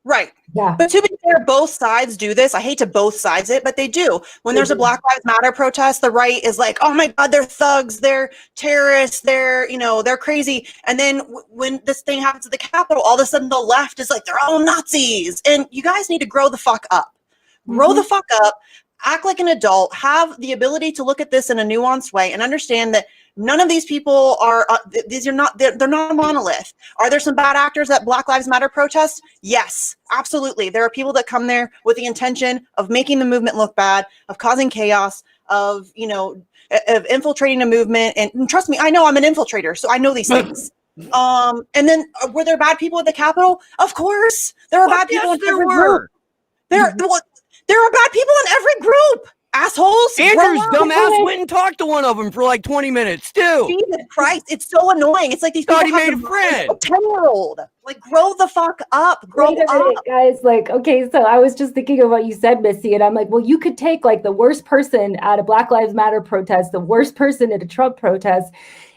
Right. Yeah. But to be fair, both sides do this. I hate to both sides it, but they do. When there's a Black Lives Matter protest, the right is like, oh my God, they're thugs, they're terrorists, they're crazy. And then when this thing happens at the Capitol, all of a sudden the left is like, they're all Nazis. And you guys need to grow the fuck up. Grow the fuck up, act like an adult, have the ability to look at this in a nuanced way and understand that none of these people are, they're not a monolith. Are there some bad actors at Black Lives Matter protests? Yes, absolutely. There are people that come there with the intention of making the movement look bad, of causing chaos, of infiltrating a movement. And trust me, I know I'm an infiltrator, so I know these things. And then were there bad people at the Capitol? Of course. There are bad people in every group. There are bad people in every group. Assholes. Andrew's grow up. dumbass went and talked to one of them for like 20 minutes too. Jesus Christ, it's so annoying. It's like these people Thought he have made the a friend. mind of a 10-year-old. Like, grow the fuck up. Grow Wait a up. minute, guys. Like, okay, so I was just thinking of what you said, Missy, and I'm like, well, you could take like the worst person at a Black Lives Matter protest, the worst person at a Trump protest,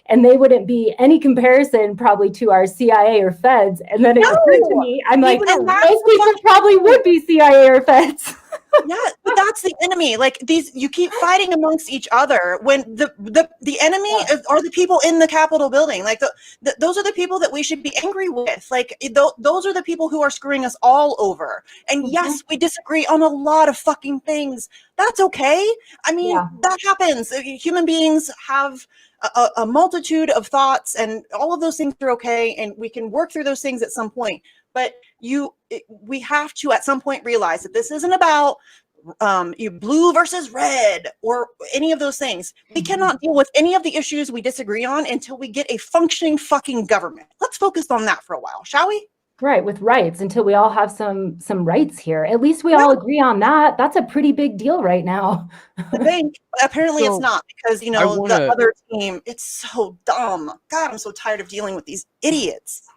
and they wouldn't be any comparison probably to our CIA or feds. And then it occurred to me, I'm like, And that's those people probably would be CIA or feds. Yeah, but that's the enemy. Like you keep fighting amongst each other when the enemy are the people in the Capitol building. Like those are the people that we should be angry with. Like those are the people who are screwing us all over. And yes, we disagree on a lot of fucking things. That's okay. I mean, that happens. Human beings have a multitude of thoughts, and all of those things are okay, and we can work through those things at some point. But we have to at some point realize that this isn't about you blue versus red or any of those things. We cannot deal with any of the issues we disagree on until we get a functioning fucking government. Let's focus on that for a while, shall we? Right, with rights, until we all have some rights here. At least we all agree on that. That's a pretty big deal right now. I think apparently it's not, because the other team, it's so dumb. God, I'm so tired of dealing with these idiots.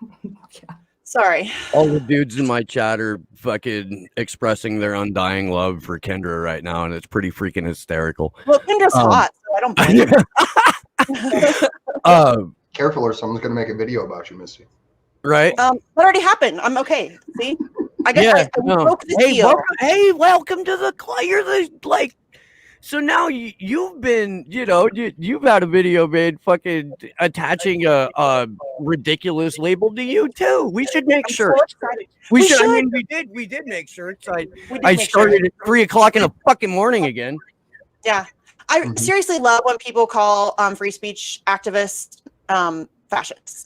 Sorry. All the dudes in my chat are fucking expressing their undying love for Kendra right now, and it's pretty freaking hysterical. Well, Kendra's hot, so I don't blame her. Careful, or someone's gonna make a video about you, Missy. Right? That already happened. I'm okay. See, I guess I broke the deal. Welcome to the club. You're the like. So now you've been, you've had a video made fucking attaching a ridiculous label to you too. We should make sure. We should. I mean, we did make sure. I started at 3:00 in the fucking morning again. Yeah, I seriously love when people call free speech activists fascists.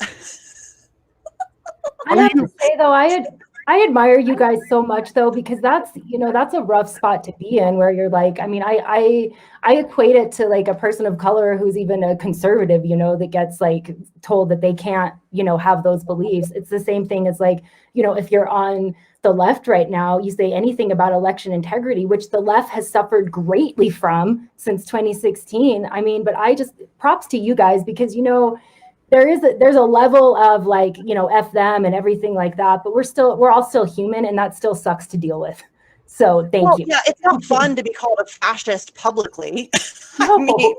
I have to say though, I admire you guys so much though, because that's a rough spot to be in, where you're like, I mean, I equate it to like a person of color who's even a conservative, that gets like told that they can't, have those beliefs. It's the same thing as like, if you're on the left right now, you say anything about election integrity, which the left has suffered greatly from since 2016. I mean, but I just props to you guys, because, there's a level of like, F them and everything like that, but we're all still human, and that still sucks to deal with. So thank you. Yeah, it's not fun to be called a fascist publicly. I mean,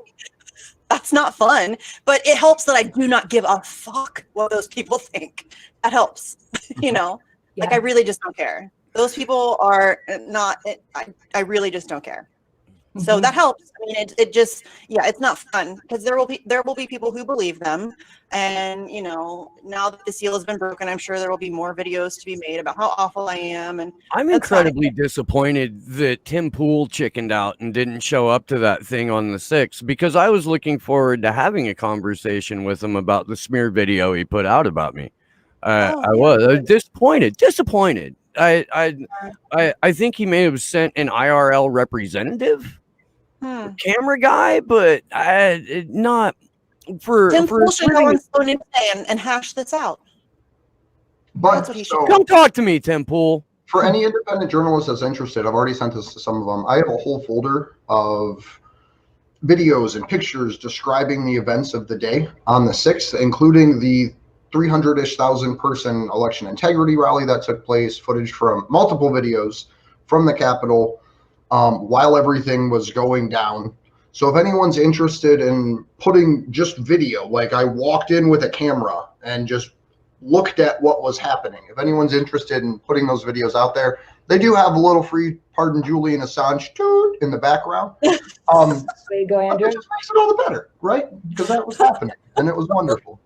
that's not fun, but it helps that I do not give a fuck what those people think. That helps, like I really just don't care. Those people are not, I really just don't care. So that helps. I mean, it just, it's not fun, because there will be people who believe them. And, now that the seal has been broken, I'm sure there will be more videos to be made about how awful I am. And I'm incredibly disappointed that Tim Pool chickened out and didn't show up to that thing on the 6th, because I was looking forward to having a conversation with him about the smear video he put out about me. I was disappointed. I think he may have sent an IRL representative. Camera guy, but not for. Tim Pool should go on Slow News Day and hash this out. But that's what he should. Come talk to me, Tim Pool. For any independent journalist that's interested, I've already sent this to some of them. I have a whole folder of videos and pictures describing the events of the day on the 6th, including the 300-ish thousand person election integrity rally that took place, footage from multiple videos from the Capitol while everything was going down. So if anyone's interested in putting just video, like I walked in with a camera and just looked at what was happening, if anyone's interested in putting those videos out there, they do have a little free pardon Julian Assange toot in the background. There you go, Andrew. It just makes it all the better, right? Because that was happening and it was wonderful.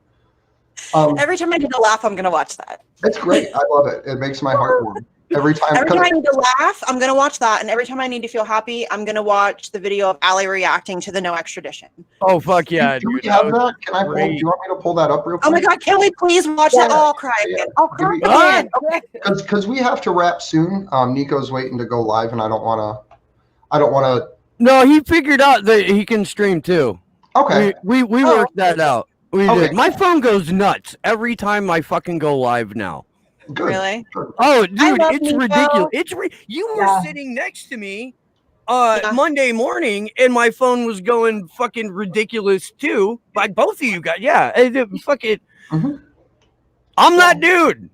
Every time I need to laugh, I'm going to watch that. It's great. I love it. It makes my heart warm. Every time I need to laugh, I'm going to watch that. And every time I need to feel happy, I'm going to watch the video of Ali reacting to the no extradition. Oh, fuck yeah. Do we have that? Can I pull? Do you want me to pull that up real quick? Oh my God, can we please watch that? I'll cry again. I'll cry again. Okay. Because we have to wrap soon. Niko's waiting to go live, and I don't want to. No, he figured out that he can stream too. Okay. We worked that out. We did. My phone goes nuts every time I fucking go live now. Good. Really? Oh, dude, it's ridiculous. You were sitting next to me Monday morning, and my phone was going fucking ridiculous too. By both of you guys, fuck it. I'm that dude.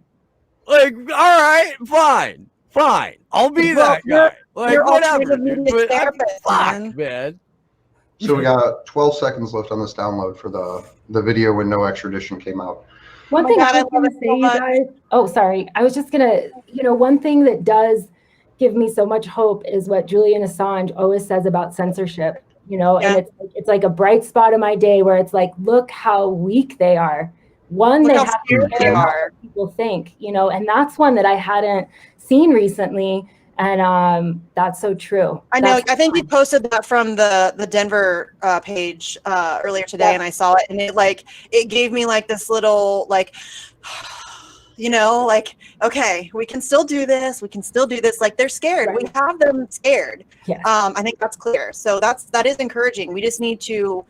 Like, all right, fine. I'll be that guy. Like, you're whatever. Therapist, man. So we got 12 seconds left on this download for the video when no extradition came out. One thing I was going to say, you guys. Oh, sorry. I was just going to, one thing that does give me so much hope is what Julian Assange always says about censorship, you know, Yeah. and it's like a bright spot in my day where it's like, look how weak they are. One, Look they how have scared to they care are. what people think, you know, and that's one that I hadn't seen recently. And that's so true. I know. That's I think you posted that from the Denver page earlier today, and I saw it, and it gave me like this little like, you know, like, okay, we can still do this. We can still do this. Like, they're scared. Right. We have them scared. Yes. I think that's clear. So that is encouraging. We just need to,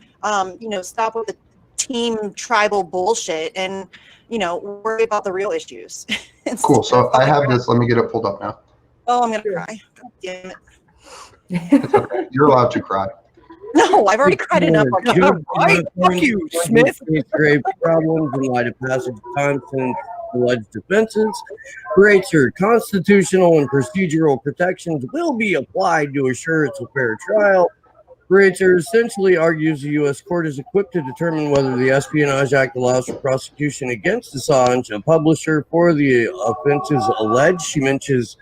you know, stop with the team tribal bullshit and, you know, worry about the real issues. Cool. So I have this. Let me get it pulled up now. Oh, I'm gonna cry. God damn it. It's okay. You're allowed to cry. No, I've already cried enough. Good. Okay, right? Fuck you, Smith. Grave problems in light of passage of time since alleged offenses. Greater constitutional and procedural protections will be applied to assure it's a fair trial. Greater essentially argues the U.S. court is equipped to determine whether the Espionage Act allows for prosecution against Assange, a publisher, for the offenses alleged. She mentions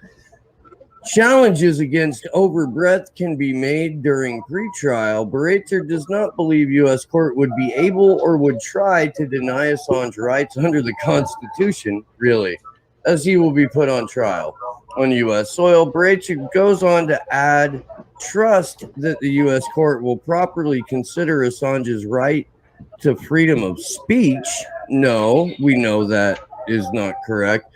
challenges against overbreadth can be made during pretrial. Berater does not believe U.S. court would be able or would try to deny Assange rights under the Constitution, really, as he will be put on trial on U.S. soil. Berater goes on to add, trust that the U.S. court will properly consider Assange's right to freedom of speech. No, we know that is not correct.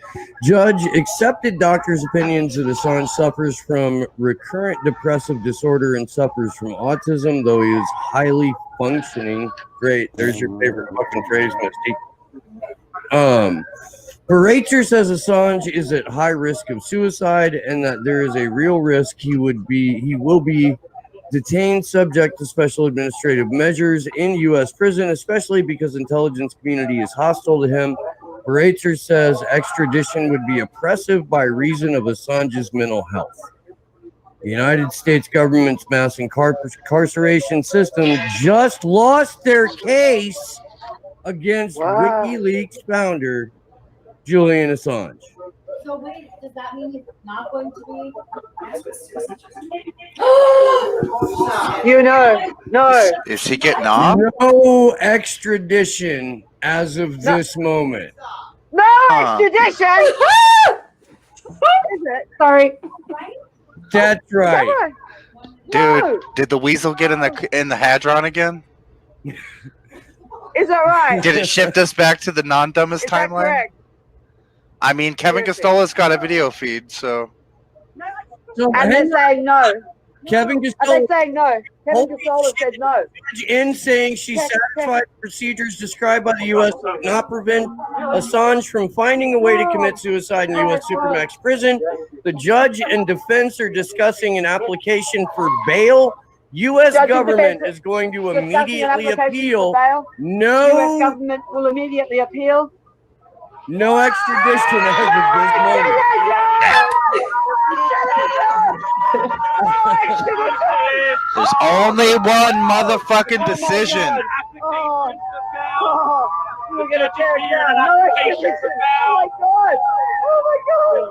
Judge accepted doctor's opinions that Assange suffers from recurrent depressive disorder and suffers from autism, though he is highly functioning. Great. There's your favorite fucking phrase, Misty. Berater says Assange is at high risk of suicide and that there is a real risk he will be detained subject to special administrative measures in U.S. prison, especially because the intelligence community is hostile to him. Berater says extradition would be oppressive by reason of Assange's mental health. The United States government's mass incarceration system just lost their case against WikiLeaks founder Julian Assange. So wait, does that mean it's not going to be? You know, no. Is he getting off? No extradition as of this moment. No extradition! Is it? Sorry. That's right. Dude, did the weasel get in the hadron again? Is that right? Did it shift us back to the non-dumbest Is that timeline? correct? I mean, Kevin Costola's got a video feed, so. So, And they're saying no. Kevin And Costola they're saying no. Kevin Costola said no. in saying she satisfied procedures described by the U.S. would not prevent Assange from finding a way to commit suicide in U.S. Supermax prison. The judge and defense are discussing an application for bail. U.S. Judge and government defense is going to discussing an immediately application appeal. for bail. US No, government will immediately appeal. no extradition as of this moment. There's only one motherfucking decision. We're gonna tear it down. No extradition. Oh my god. Oh my god.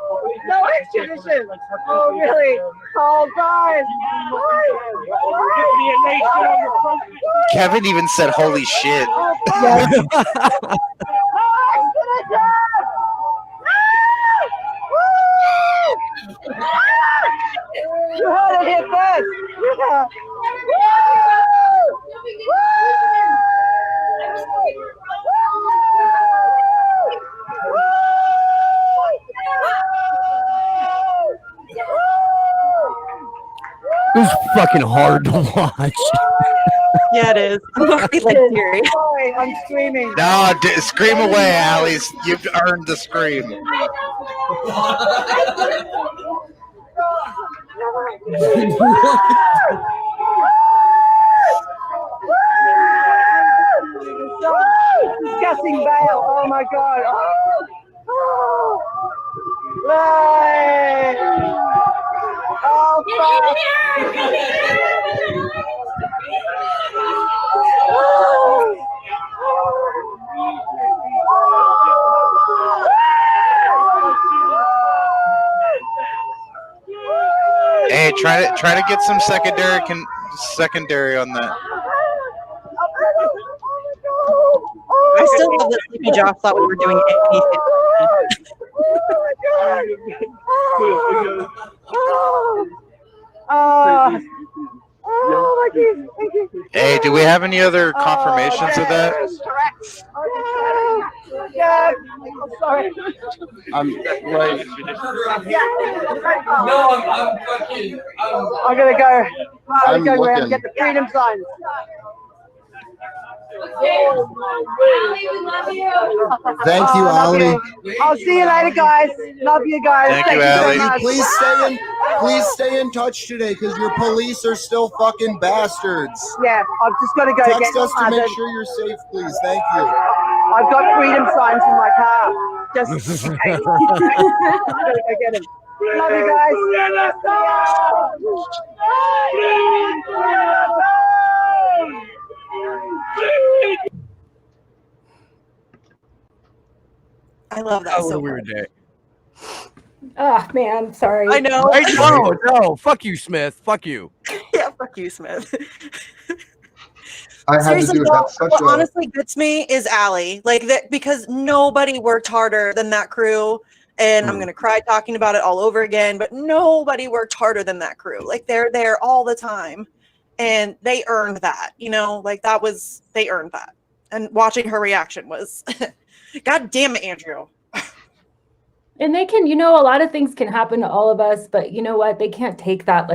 No extradition. Oh really? Oh guys. Kevin even said, holy shit. You heard it here first. Yeah. It was fucking hard to watch. Yeah, it is. I'm already like teary. Sorry, I'm screaming. No, scream away, Alice. You've earned the scream. Disgusting bail. Oh my god. Oh. Right. Oh, try to get some secondary on that. I still love that Sleepy Josh thought we were doing anything. Oh my goodness. Thank you. Hey, do we have any other confirmations of that? Yeah. I'm sorry. I'm like, No, I'm fucking. I'm gonna go. I'm gonna go around and get the freedom signs. Thank you, Ali. I'll see you later, guys. Love you guys. Thank you, Ali. so much. Please stay in touch today because your police are still fucking bastards. Yeah, I've just got to go Text get us to make sure you're safe, please. Thank you. I've got freedom signs in my car. Just in case. I'm gonna go get them. Love you guys. I love that That was so a weird much. day. Oh man, sorry. I know. No, fuck you, Smith. Fuck you. Yeah, fuck you, Smith. I had to Seriously, do it. though, That's such what a. honestly gets me is Allie. Like that, because nobody worked harder than that crew. And I'm gonna cry talking about it all over again, but nobody worked harder than that crew. Like they're there all the time. And they earned that, you know, like they earned that. And watching her reaction was God damn it, Andrew. And they can, a lot of things can happen to all of us, but you know what? They can't take that,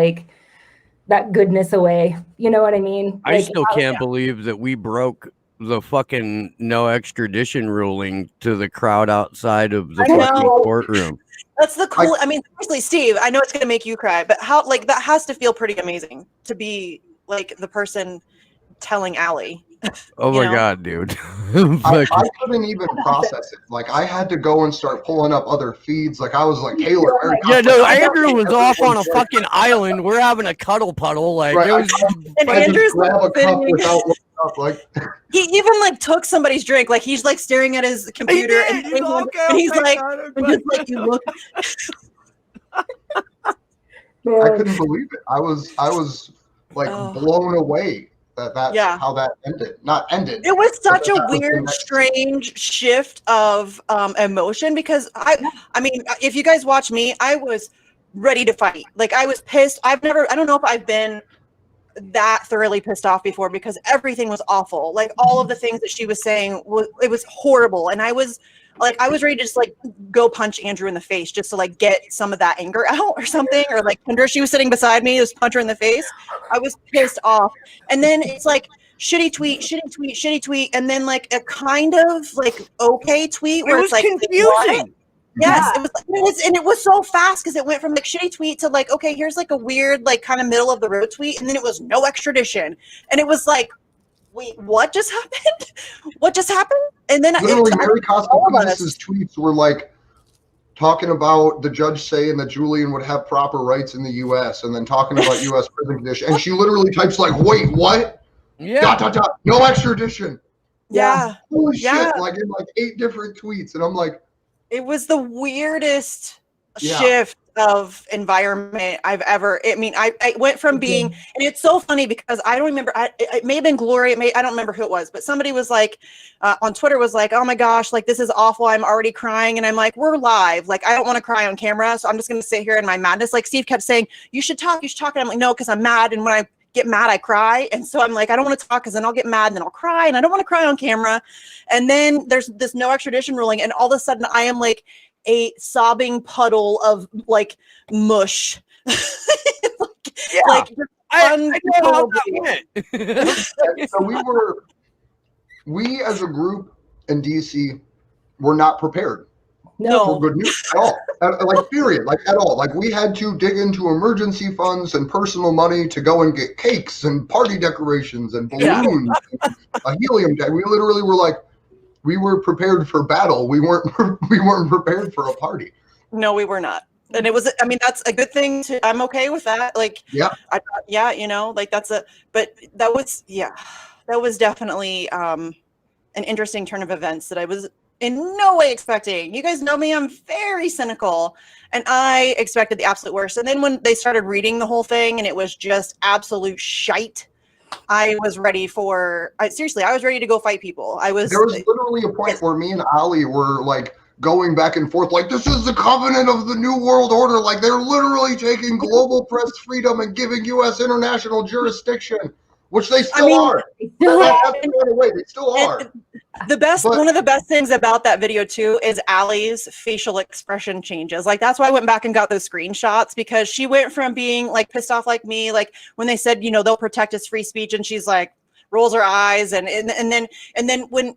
that goodness away. You know what I mean? I still can't believe that we broke the fucking no extradition ruling to the crowd outside of the fucking courtroom. That's the cool. I mean, seriously, Steve, I know it's going to make you cry, but how, that has to feel pretty amazing to be the person telling Allie. Oh my God, dude. I couldn't even process it. I had to go and start pulling up other feeds. I was like, Taylor. Yeah, no, Andrew was off on a fucking island. We're having a cuddle puddle. It was, and Andrew's grab a cup without looking up. He even took somebody's drink. He's staring at his computer and he's like, you look. I couldn't believe it. I was blown away. That's how that ended. Not ended. It was such a weird, strange shift of emotion because I mean, if you guys watch me, I was ready to fight. I was pissed. I don't know if I've been that thoroughly pissed off before because everything was awful. All of the things that she was saying it was horrible. And I was ready to just go punch Andrew in the face just to get some of that anger out or something. Or Kendra, she was sitting beside me, just punch her in the face. I was pissed off. And then it's shitty tweet. And then a kind of okay tweet where it's confusing. What? Yes, it was so fast because it went from shitty tweet to okay, here's a weird kind of middle of the road tweet, and then it was no extradition, and it was wait, what just happened? What just happened? And then literally, Mary Costas' tweets were talking about the judge saying that Julian would have proper rights in the U.S. and then talking about U.S. prison conditions, and she literally types wait, what? Yeah. No extradition. Yeah. Holy shit! In 8 different tweets, and I'm like. It was the weirdest shift of environment I've ever. I mean, I went from being, and it's so funny because I don't remember. It may have been Glory. I don't remember who it was, but somebody was on Twitter was oh my gosh, this is awful. I'm already crying, and I'm we're live. I don't want to cry on camera, so I'm just gonna sit here in my madness. Steve kept saying, you should talk. And I'm no, because I'm mad, and when I get mad, I cry. And so I'm I don't want to talk because then I'll get mad and then I'll cry and I don't want to cry on camera. And then there's this no extradition ruling. And all of a sudden I am a sobbing puddle of mush. I know how that went. So we as a group in DC were not prepared. No. For good news at all. Period. At all. We had to dig into emergency funds and personal money to go and get cakes and party decorations and balloons and a helium tank. We literally were we were prepared for battle. We weren't prepared for a party. No, we were not. And it was, I mean, that's a good thing to, I'm okay with that. But that was definitely an interesting turn of events that I was in no way expecting. You guys know me, I'm very cynical, and I expected the absolute worst. And then when they started reading the whole thing and it was just absolute shite, I was ready for, seriously, I was ready to go fight people. There was literally a point where me and Ali were like going back and forth, like, this is the covenant of the New World Order. Like, they're literally taking global press freedom and giving U.S. international jurisdiction, which they still are. They still are. The best, one of the best things about that video too is Allie's facial expression changes. Like, that's why I went back and got those screenshots, because she went from being like pissed off like me, like when they said, you know, they'll protect his free speech, and she's like rolls her eyes, and then when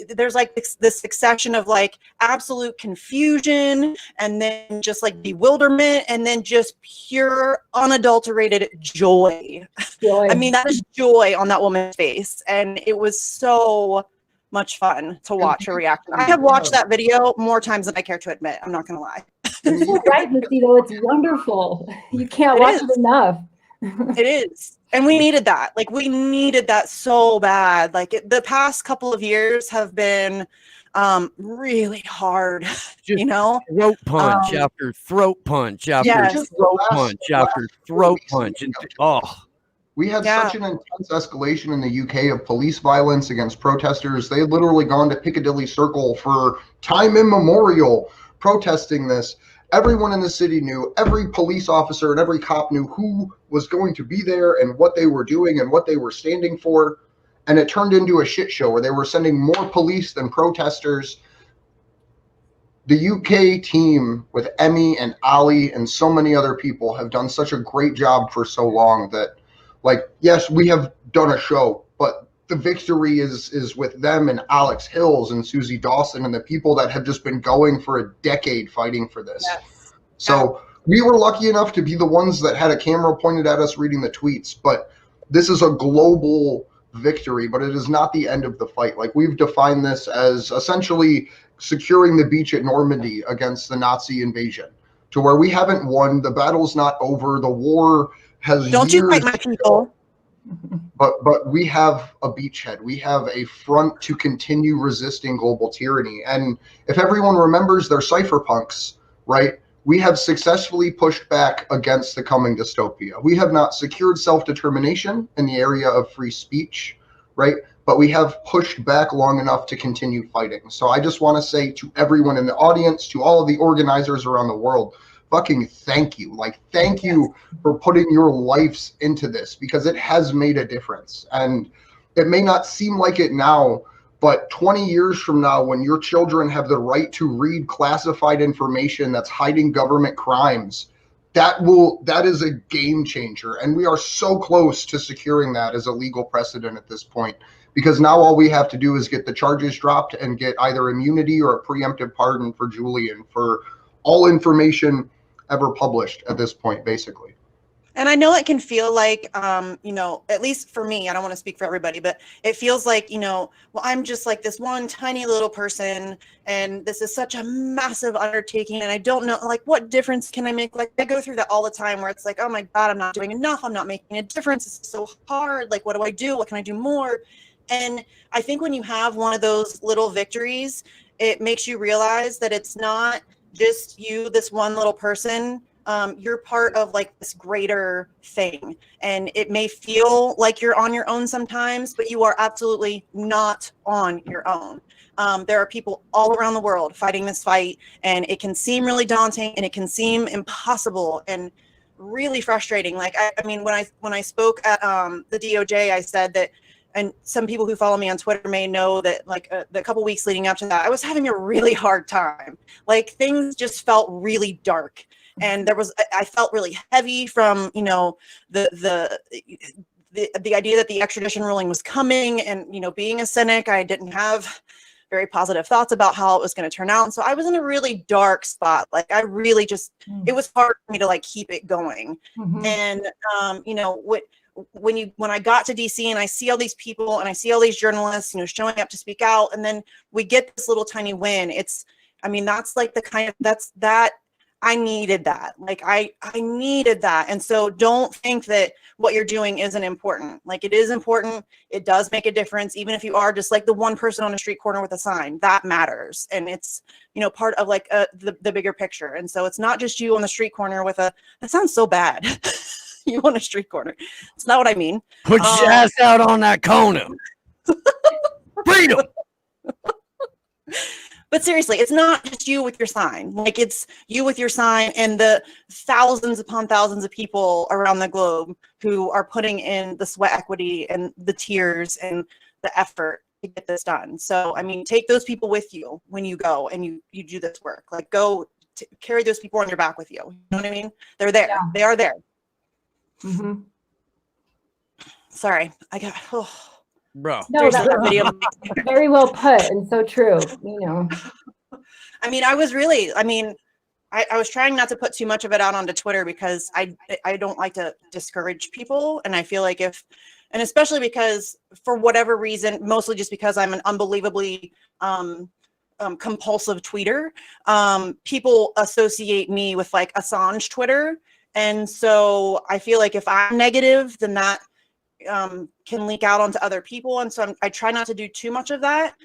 there's like this succession of like absolute confusion, and then just like bewilderment, and then just pure unadulterated joy. I mean, that is joy on that woman's face, and it was so much fun to watch her reaction. I have watched that video more times than I care to admit. I'm not gonna lie. You're right, Missy, though. It's wonderful. You can't watch it enough. It is. And we needed that. Like, we needed that so bad. Like, the past couple of years have been really hard, Just you know? Throat punch after throat punch after throat punch after throat punch. And, we had such an intense escalation in the UK of police violence against protesters. They had literally gone to Piccadilly Circle for time immemorial protesting this. Everyone in the city knew, every police officer and every cop knew who was going to be there and what they were doing and what they were standing for. And it turned into a shit show where they were sending more police than protesters. The UK team with Emmy and Ali and so many other people have done such a great job for so long that, like, yes, we have done a show, but the victory is with them and Alex Hills and Susie Dawson and the people that have just been going for a decade fighting for this. Yes. So we were lucky enough to be the ones that had a camera pointed at us reading the tweets, but this is a global victory, but it is not the end of the fight. Like, we've defined this as essentially securing the beach at Normandy against the Nazi invasion, to where we haven't won. The battle's not over. The war has Don't you fight my people. But we have a beachhead. We have a front to continue resisting global tyranny. And if everyone remembers their cypherpunks, right, we have successfully pushed back against the coming dystopia. We have not secured self-determination in the area of free speech, right? But we have pushed back long enough to continue fighting. So I just want to say to everyone in the audience, to all of the organizers around the world, fucking thank you. Like, thank you for putting your lives into this, because it has made a difference. And it may not seem like it now, but 20 years from now, when your children have the right to read classified information that's hiding government crimes, that is a game changer. And we are so close to securing that as a legal precedent at this point, because now all we have to do is get the charges dropped and get either immunity or a preemptive pardon for Julian for all information ever published at this point, basically. And I know it can feel like, you know, at least for me, I don't want to speak for everybody, but it feels like, you know, well, I'm just like this one tiny little person, and this is such a massive undertaking, and I don't know, like, what difference can I make? Like, I go through that all the time, where it's like, oh my God, I'm not doing enough. I'm not making a difference. It's so hard. Like, what do I do? What can I do more? And I think when you have one of those little victories, it makes you realize that it's not just you, this one little person. You're part of like this greater thing, and it may feel like you're on your own sometimes, but you are absolutely not on your own. There are people all around the world fighting this fight, and it can seem really daunting, and it can seem impossible and really frustrating. Like, I mean, when I spoke at the DOJ, I said that, and some people who follow me on Twitter may know that, like, the couple weeks leading up to that, I was having a really hard time. Like, things just felt really dark. And I felt really heavy from, you know, the idea that the extradition ruling was coming, and, you know, being a cynic, I didn't have very positive thoughts about how it was going to turn out. And so I was in a really dark spot. Like, I really just, it was hard for me to like keep it going. And, you know, when I got to DC and I see all these people and I see all these journalists, you know, showing up to speak out, and then we get this little tiny win. I mean, that's like the kind of, I needed that. Like I needed that. And so don't think that what you're doing isn't important. Like it is important. It does make a difference. Even if you are just like the one person on a street corner with a sign, that matters. And it's, you know, part of like the bigger picture. And so it's not just you on the street corner with that sounds so bad. You on a street corner. It's not what I mean. Put your ass out on that corner. Freedom. But seriously, it's not just you with your sign. Like it's you with your sign and the thousands upon thousands of people around the globe who are putting in the sweat equity and the tears and the effort to get this done. So, I mean, take those people with you when you go and you do this work. Like go carry those people on your back with you. You know what I mean? They're there. Yeah. They are there. Mm-hmm. Sorry, I got. Oh. Bro, no, that's very well put and so true. You know, I mean, I was trying not to put too much of it out onto Twitter because I don't like to discourage people, and I feel like and especially because for whatever reason, mostly just because I'm an unbelievably compulsive tweeter, people associate me with like Assange Twitter, and so I feel like if I'm negative, then that can leak out onto other people. And so I try not to do too much of that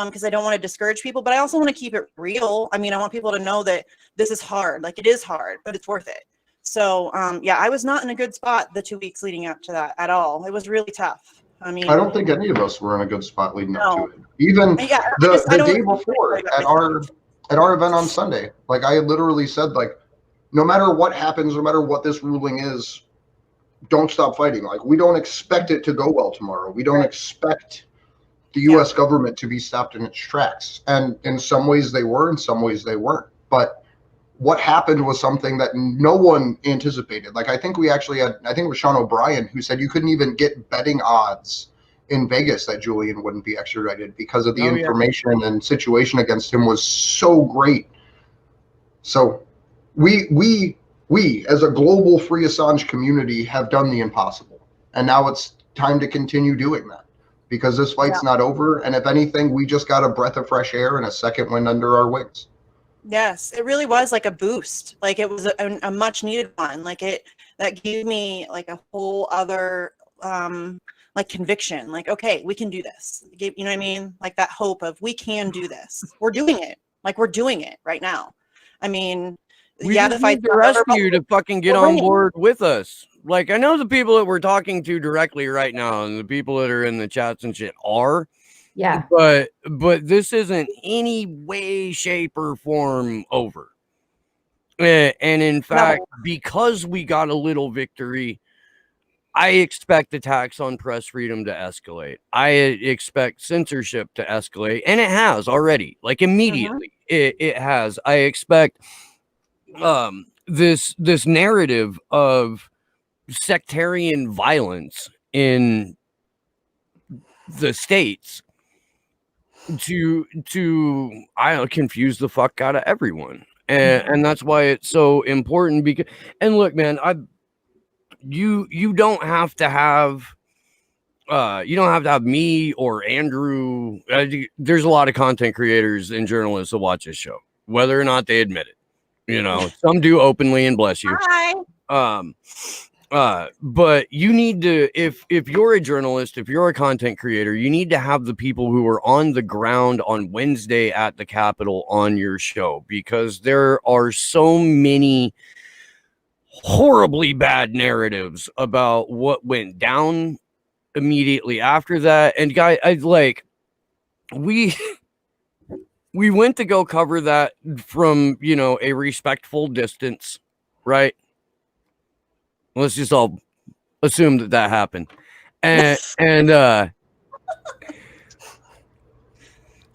because I don't want to discourage people, but I also want to keep it real. I mean, I want people to know that this is hard. Like it is hard, but it's worth it. So yeah, I was not in a good spot the 2 weeks leading up to that at all. It was really tough. I mean, I don't think any of us were in a good spot leading up to it. Even the day before at our event on Sunday, like I literally said, like, no matter what happens, no matter what this ruling is, don't stop fighting. Like we don't expect it to go well tomorrow. We don't expect the U.S. government to be stopped in its tracks. And in some ways they were, in some ways they weren't. But what happened was something that no one anticipated. Like I think we actually had, I think it was Sean O'Brien who said you couldn't even get betting odds in Vegas that Julian wouldn't be extradited because of the information and situation against him was so great. So we as a global free Assange community have done the impossible. And now it's time to continue doing that because this fight's not over. And if anything, we just got a breath of fresh air and a second wind under our wings. Yes, it really was like a boost. Like it was a much needed one. Like that gave me like a whole other like conviction. Like, okay, we can do this. You know what I mean? Like that hope of we can do this. We're doing it. Like we're doing it right now. I mean, we just need the rest of you to fucking get on board with us. Like, I know the people that we're talking to directly right now and the people that are in the chats and shit are. Yeah. But this isn't any way, shape, or form over. And in fact, because we got a little victory, I expect attacks on press freedom to escalate. I expect censorship to escalate. And it has already. Like, immediately. It has. I expect this narrative of sectarian violence in the states to I don't know, confuse the fuck out of everyone, and that's why it's so important. Because and look, man, you don't have to have me or Andrew. There's a lot of content creators and journalists that watch this show, whether or not they admit it. You know, some do openly, and bless you. Hi. But you need to, if you're a journalist, if you're a content creator, you need to have the people who are on the ground on Wednesday at the Capitol on your show, because there are so many horribly bad narratives about what went down immediately after that. And guy, we went to go cover that from, a respectful distance, right? Let's just all assume that happened. And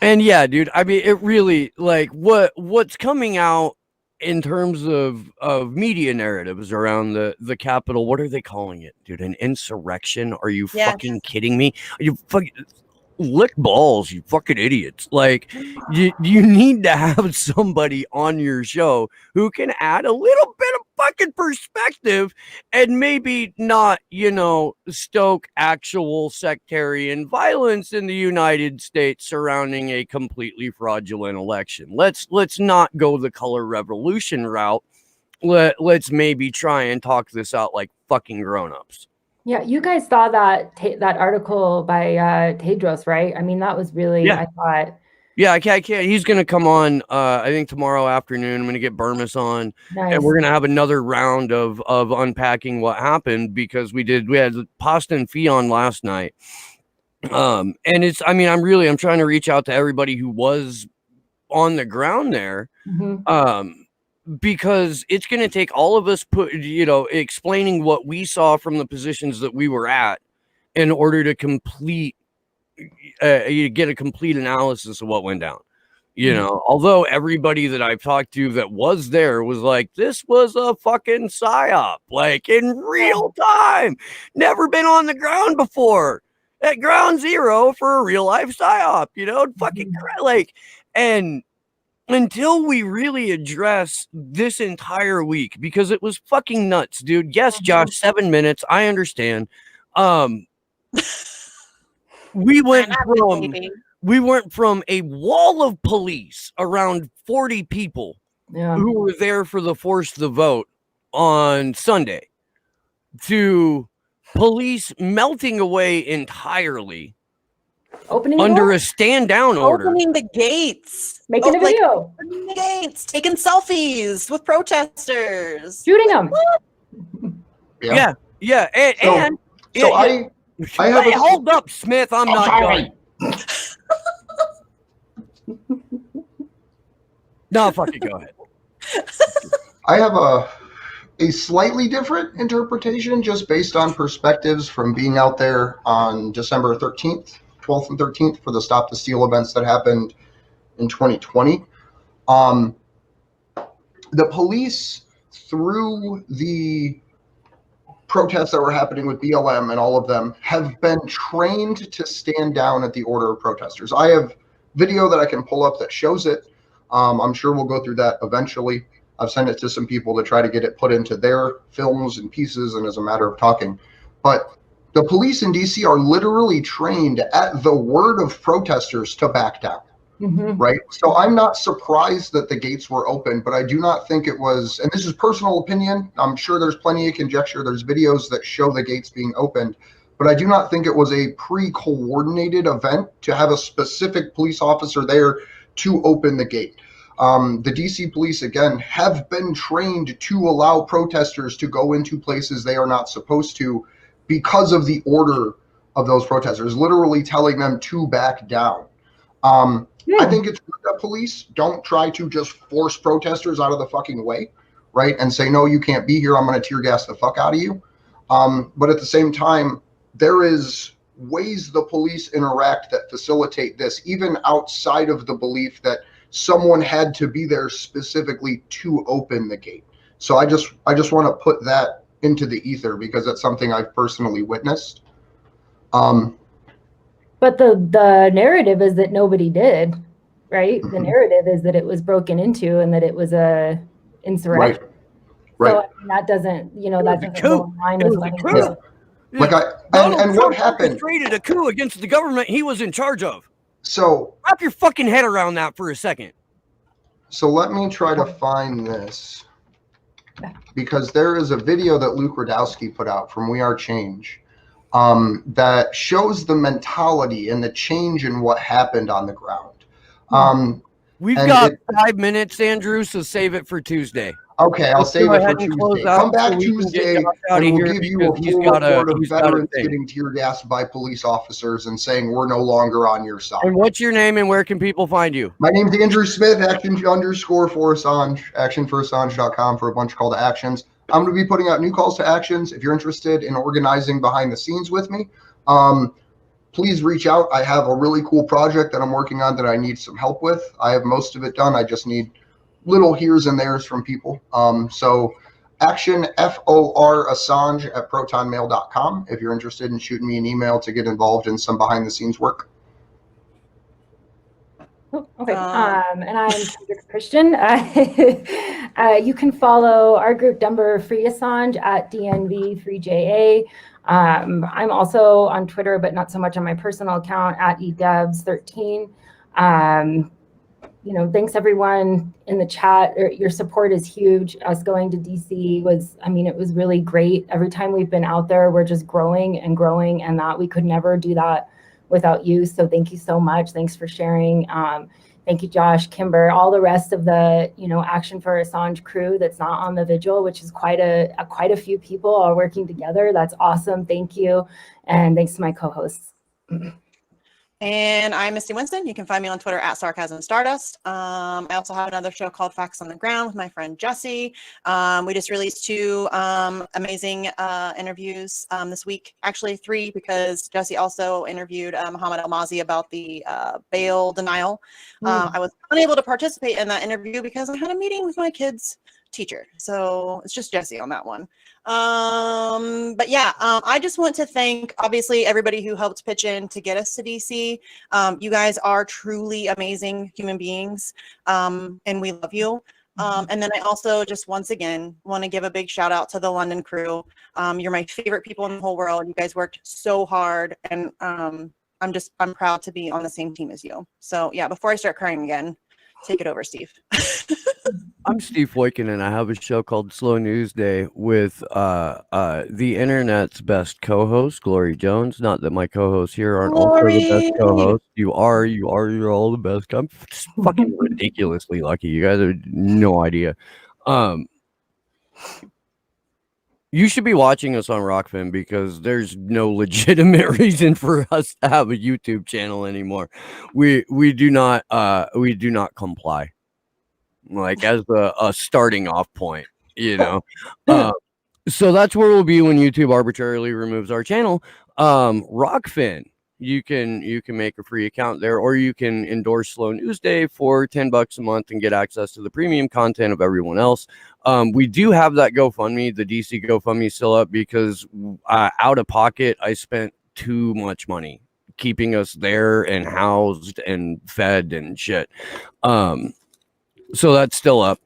yeah, dude, I mean, it really, like, what's coming out in terms of media narratives around the Capitol, what are they calling it, dude? An insurrection? Are you fucking kidding me? Are you fucking... Lick balls, you fucking idiots. Like, you need to have somebody on your show who can add a little bit of fucking perspective and maybe not, stoke actual sectarian violence in the United States surrounding a completely fraudulent election. Let's not go the color revolution route let's maybe try and talk this out like fucking grown-ups. Yeah, you guys saw that article by Tedros, right? I mean, that was really, I thought. Yeah, I can't. He's going to come on, I think tomorrow afternoon. I'm going to get Burmis on, and we're going to have another round of unpacking what happened, because we had Pasta and Fion last night. And I'm trying to reach out to everybody who was on the ground there. Because it's going to take all of us explaining what we saw from the positions that we were at in order to get a complete analysis of what went down. Although everybody that I've talked to that was there was like, this was a fucking psyop, like in real time, never been on the ground before, at ground zero for a real life psyop, fucking and until we really address this entire week, because it was fucking nuts, dude. Yes, Josh, 7 minutes. I understand. We went from a wall of police, around 40 people who were there for the Force the Vote on Sunday, to police melting away entirely. Under a stand down order. Opening the gates. Making a video. Opening the gates. Taking selfies with protesters. Shooting them. Yeah. Hold up, Smith. I'm not done. No, fucking go ahead. I have a slightly different interpretation, just based on perspectives from being out there on December 13th. 12th and 13th for the Stop the Steal events that happened in 2020. The police, through the protests that were happening with BLM and all of them, have been trained to stand down at the order of protesters. I have video that I can pull up that shows it. I'm sure we'll go through that eventually. I've sent it to some people to try to get it put into their films and pieces, and as a matter of talking. But the police in DC are literally trained at the word of protesters to back down, right? So I'm not surprised that the gates were open, but I do not think it was, and this is personal opinion, I'm sure there's plenty of conjecture, there's videos that show the gates being opened, but I do not think it was a pre-coordinated event to have a specific police officer there to open the gate. The DC police, again, have been trained to allow protesters to go into places they are not supposed to, because of the order of those protesters, literally telling them to back down. I think it's good that police don't try to just force protesters out of the fucking way, right? And say, no, you can't be here. I'm going to tear gas the fuck out of you. But at the same time, there is ways the police interact that facilitate this, even outside of the belief that someone had to be there specifically to open the gate. So I just want to put that into the ether, because that's something I've personally witnessed. But the narrative is that nobody did, right? The narrative is that it was broken into and that it was a insurrection. Right. So I mean, that doesn't go in line with what what happened? Created a coup against the government he was in charge of. So wrap your fucking head around that for a second. So let me try to find this, because there is a video that Luke Radowski put out from We Are Change that shows the mentality and the change in what happened on the ground. We've got 5 minutes, Andrew, so save it for Tuesday. Okay, I'll save it for Tuesday. Come back Tuesday, and we'll give you a full report of veterans getting tear gassed by police officers and saying we're no longer on your side. And what's your name and where can people find you? My name's Andrew Smith, action_for Assange, actionforassange.com for a bunch of call to actions. I'm going to be putting out new calls to actions. If you're interested in organizing behind the scenes with me, please reach out. I have a really cool project that I'm working on that I need some help with. I have most of it done. I just need little here's and there's from people. So action, FOR Assange at protonmail.com if you're interested in shooting me an email to get involved in some behind the scenes work. Okay. And I'm Kendrick Christian. You can follow our group Denver Free Assange at DNV3JA. I'm also on Twitter, but not so much on my personal account at edevs13. thanks everyone in the chat. Your support is huge. Us going to DC it was really great. Every time we've been out there, we're just growing and growing, and that we could never do that without you. So thank you so much. Thanks for sharing. Thank you, Josh, Kimber, all the rest of the, Action for Assange crew that's not on the vigil, which is quite a few people all working together. That's awesome. Thank you. And thanks to my co-hosts. And I'm Misty Winston. You can find me on Twitter at Sarcasm Stardust. I also have another show called Facts on the Ground with my friend Jesse. We just released 2 amazing interviews this week. Actually 3, because Jesse also interviewed Muhammad Almazi about the bail denial. I was unable to participate in that interview because I had a meeting with my kid's teacher. So it's just Jesse on that one. But yeah, I just want to thank obviously everybody who helped pitch in to get us to DC. You guys are truly amazing human beings, and we love you. And then I also just once again want to give a big shout out to the London crew. You're my favorite people in the whole world. You guys worked so hard, and I'm proud to be on the same team as you. So yeah, before I start crying again, take it over, Steve. I'm Steve Foykin, and I have a show called Slow News Day with the internet's best co-host, Glory Jones. Not that my co-hosts here aren't also the best co-hosts. You're all the best. I'm just fucking ridiculously lucky. You guys have no idea. You should be watching us on Rokfin, because there's no legitimate reason for us to have a YouTube channel anymore. We do not comply. Like, as a starting off point, so that's where we'll be when YouTube arbitrarily removes our channel. Rokfin, you can make a free account there, or you can endorse Slow News Day for $10 a month and get access to the premium content of everyone else. We do have that GoFundMe, the DC GoFundMe, still up, because out of pocket I spent too much money keeping us there and housed and fed and shit. So that's still up.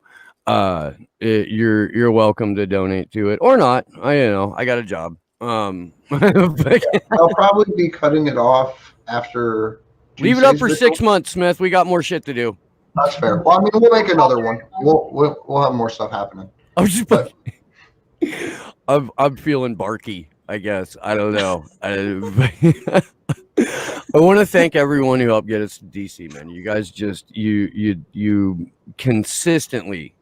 You're welcome to donate to it or not. I got a job. I'll probably be cutting it off after. Leave it up for 6 months, Smith. We got more shit to do. That's fair. Well, we'll make another one. We'll have more stuff happening. I'm feeling barky, I guess. I don't know. I want to thank everyone who helped get us to DC, man. You guys just you consistently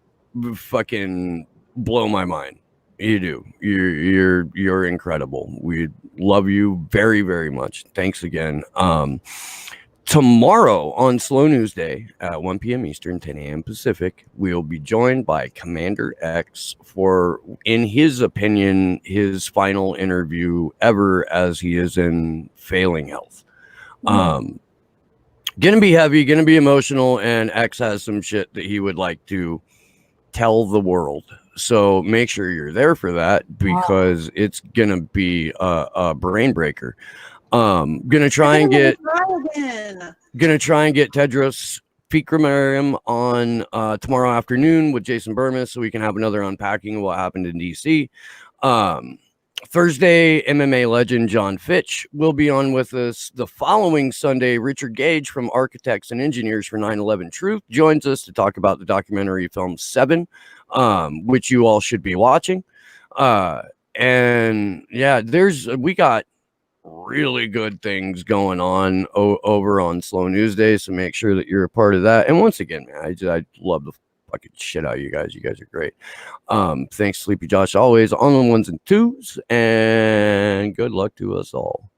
fucking blow my mind. You do. You're incredible. We love you very, very much. Thanks again. Tomorrow on Slow News Day at 1 p.m. Eastern, 10 a.m. Pacific, we'll be joined by Commander X for, in his opinion, his final interview ever, as he is in failing health. Gonna be heavy, gonna be emotional, and X has some shit that he would like to tell the world. So make sure you're there for that, because it's gonna be a brain breaker. Gonna try and get Tedros Fikramariam on tomorrow afternoon with Jason Burmis, so we can have another unpacking of what happened in DC. Thursday, MMA legend John Fitch will be on with us. The following Sunday, Richard Gage from Architects and Engineers for 9/11 Truth joins us to talk about the documentary film 7, which you all should be watching. And yeah, we got really good things going on over on Slow News Day, so make sure that you're a part of that. And once again, man, I love the fucking shit out of you guys. You guys are great. Thanks, Sleepy Josh, always on the 1s and 2s, and good luck to us all.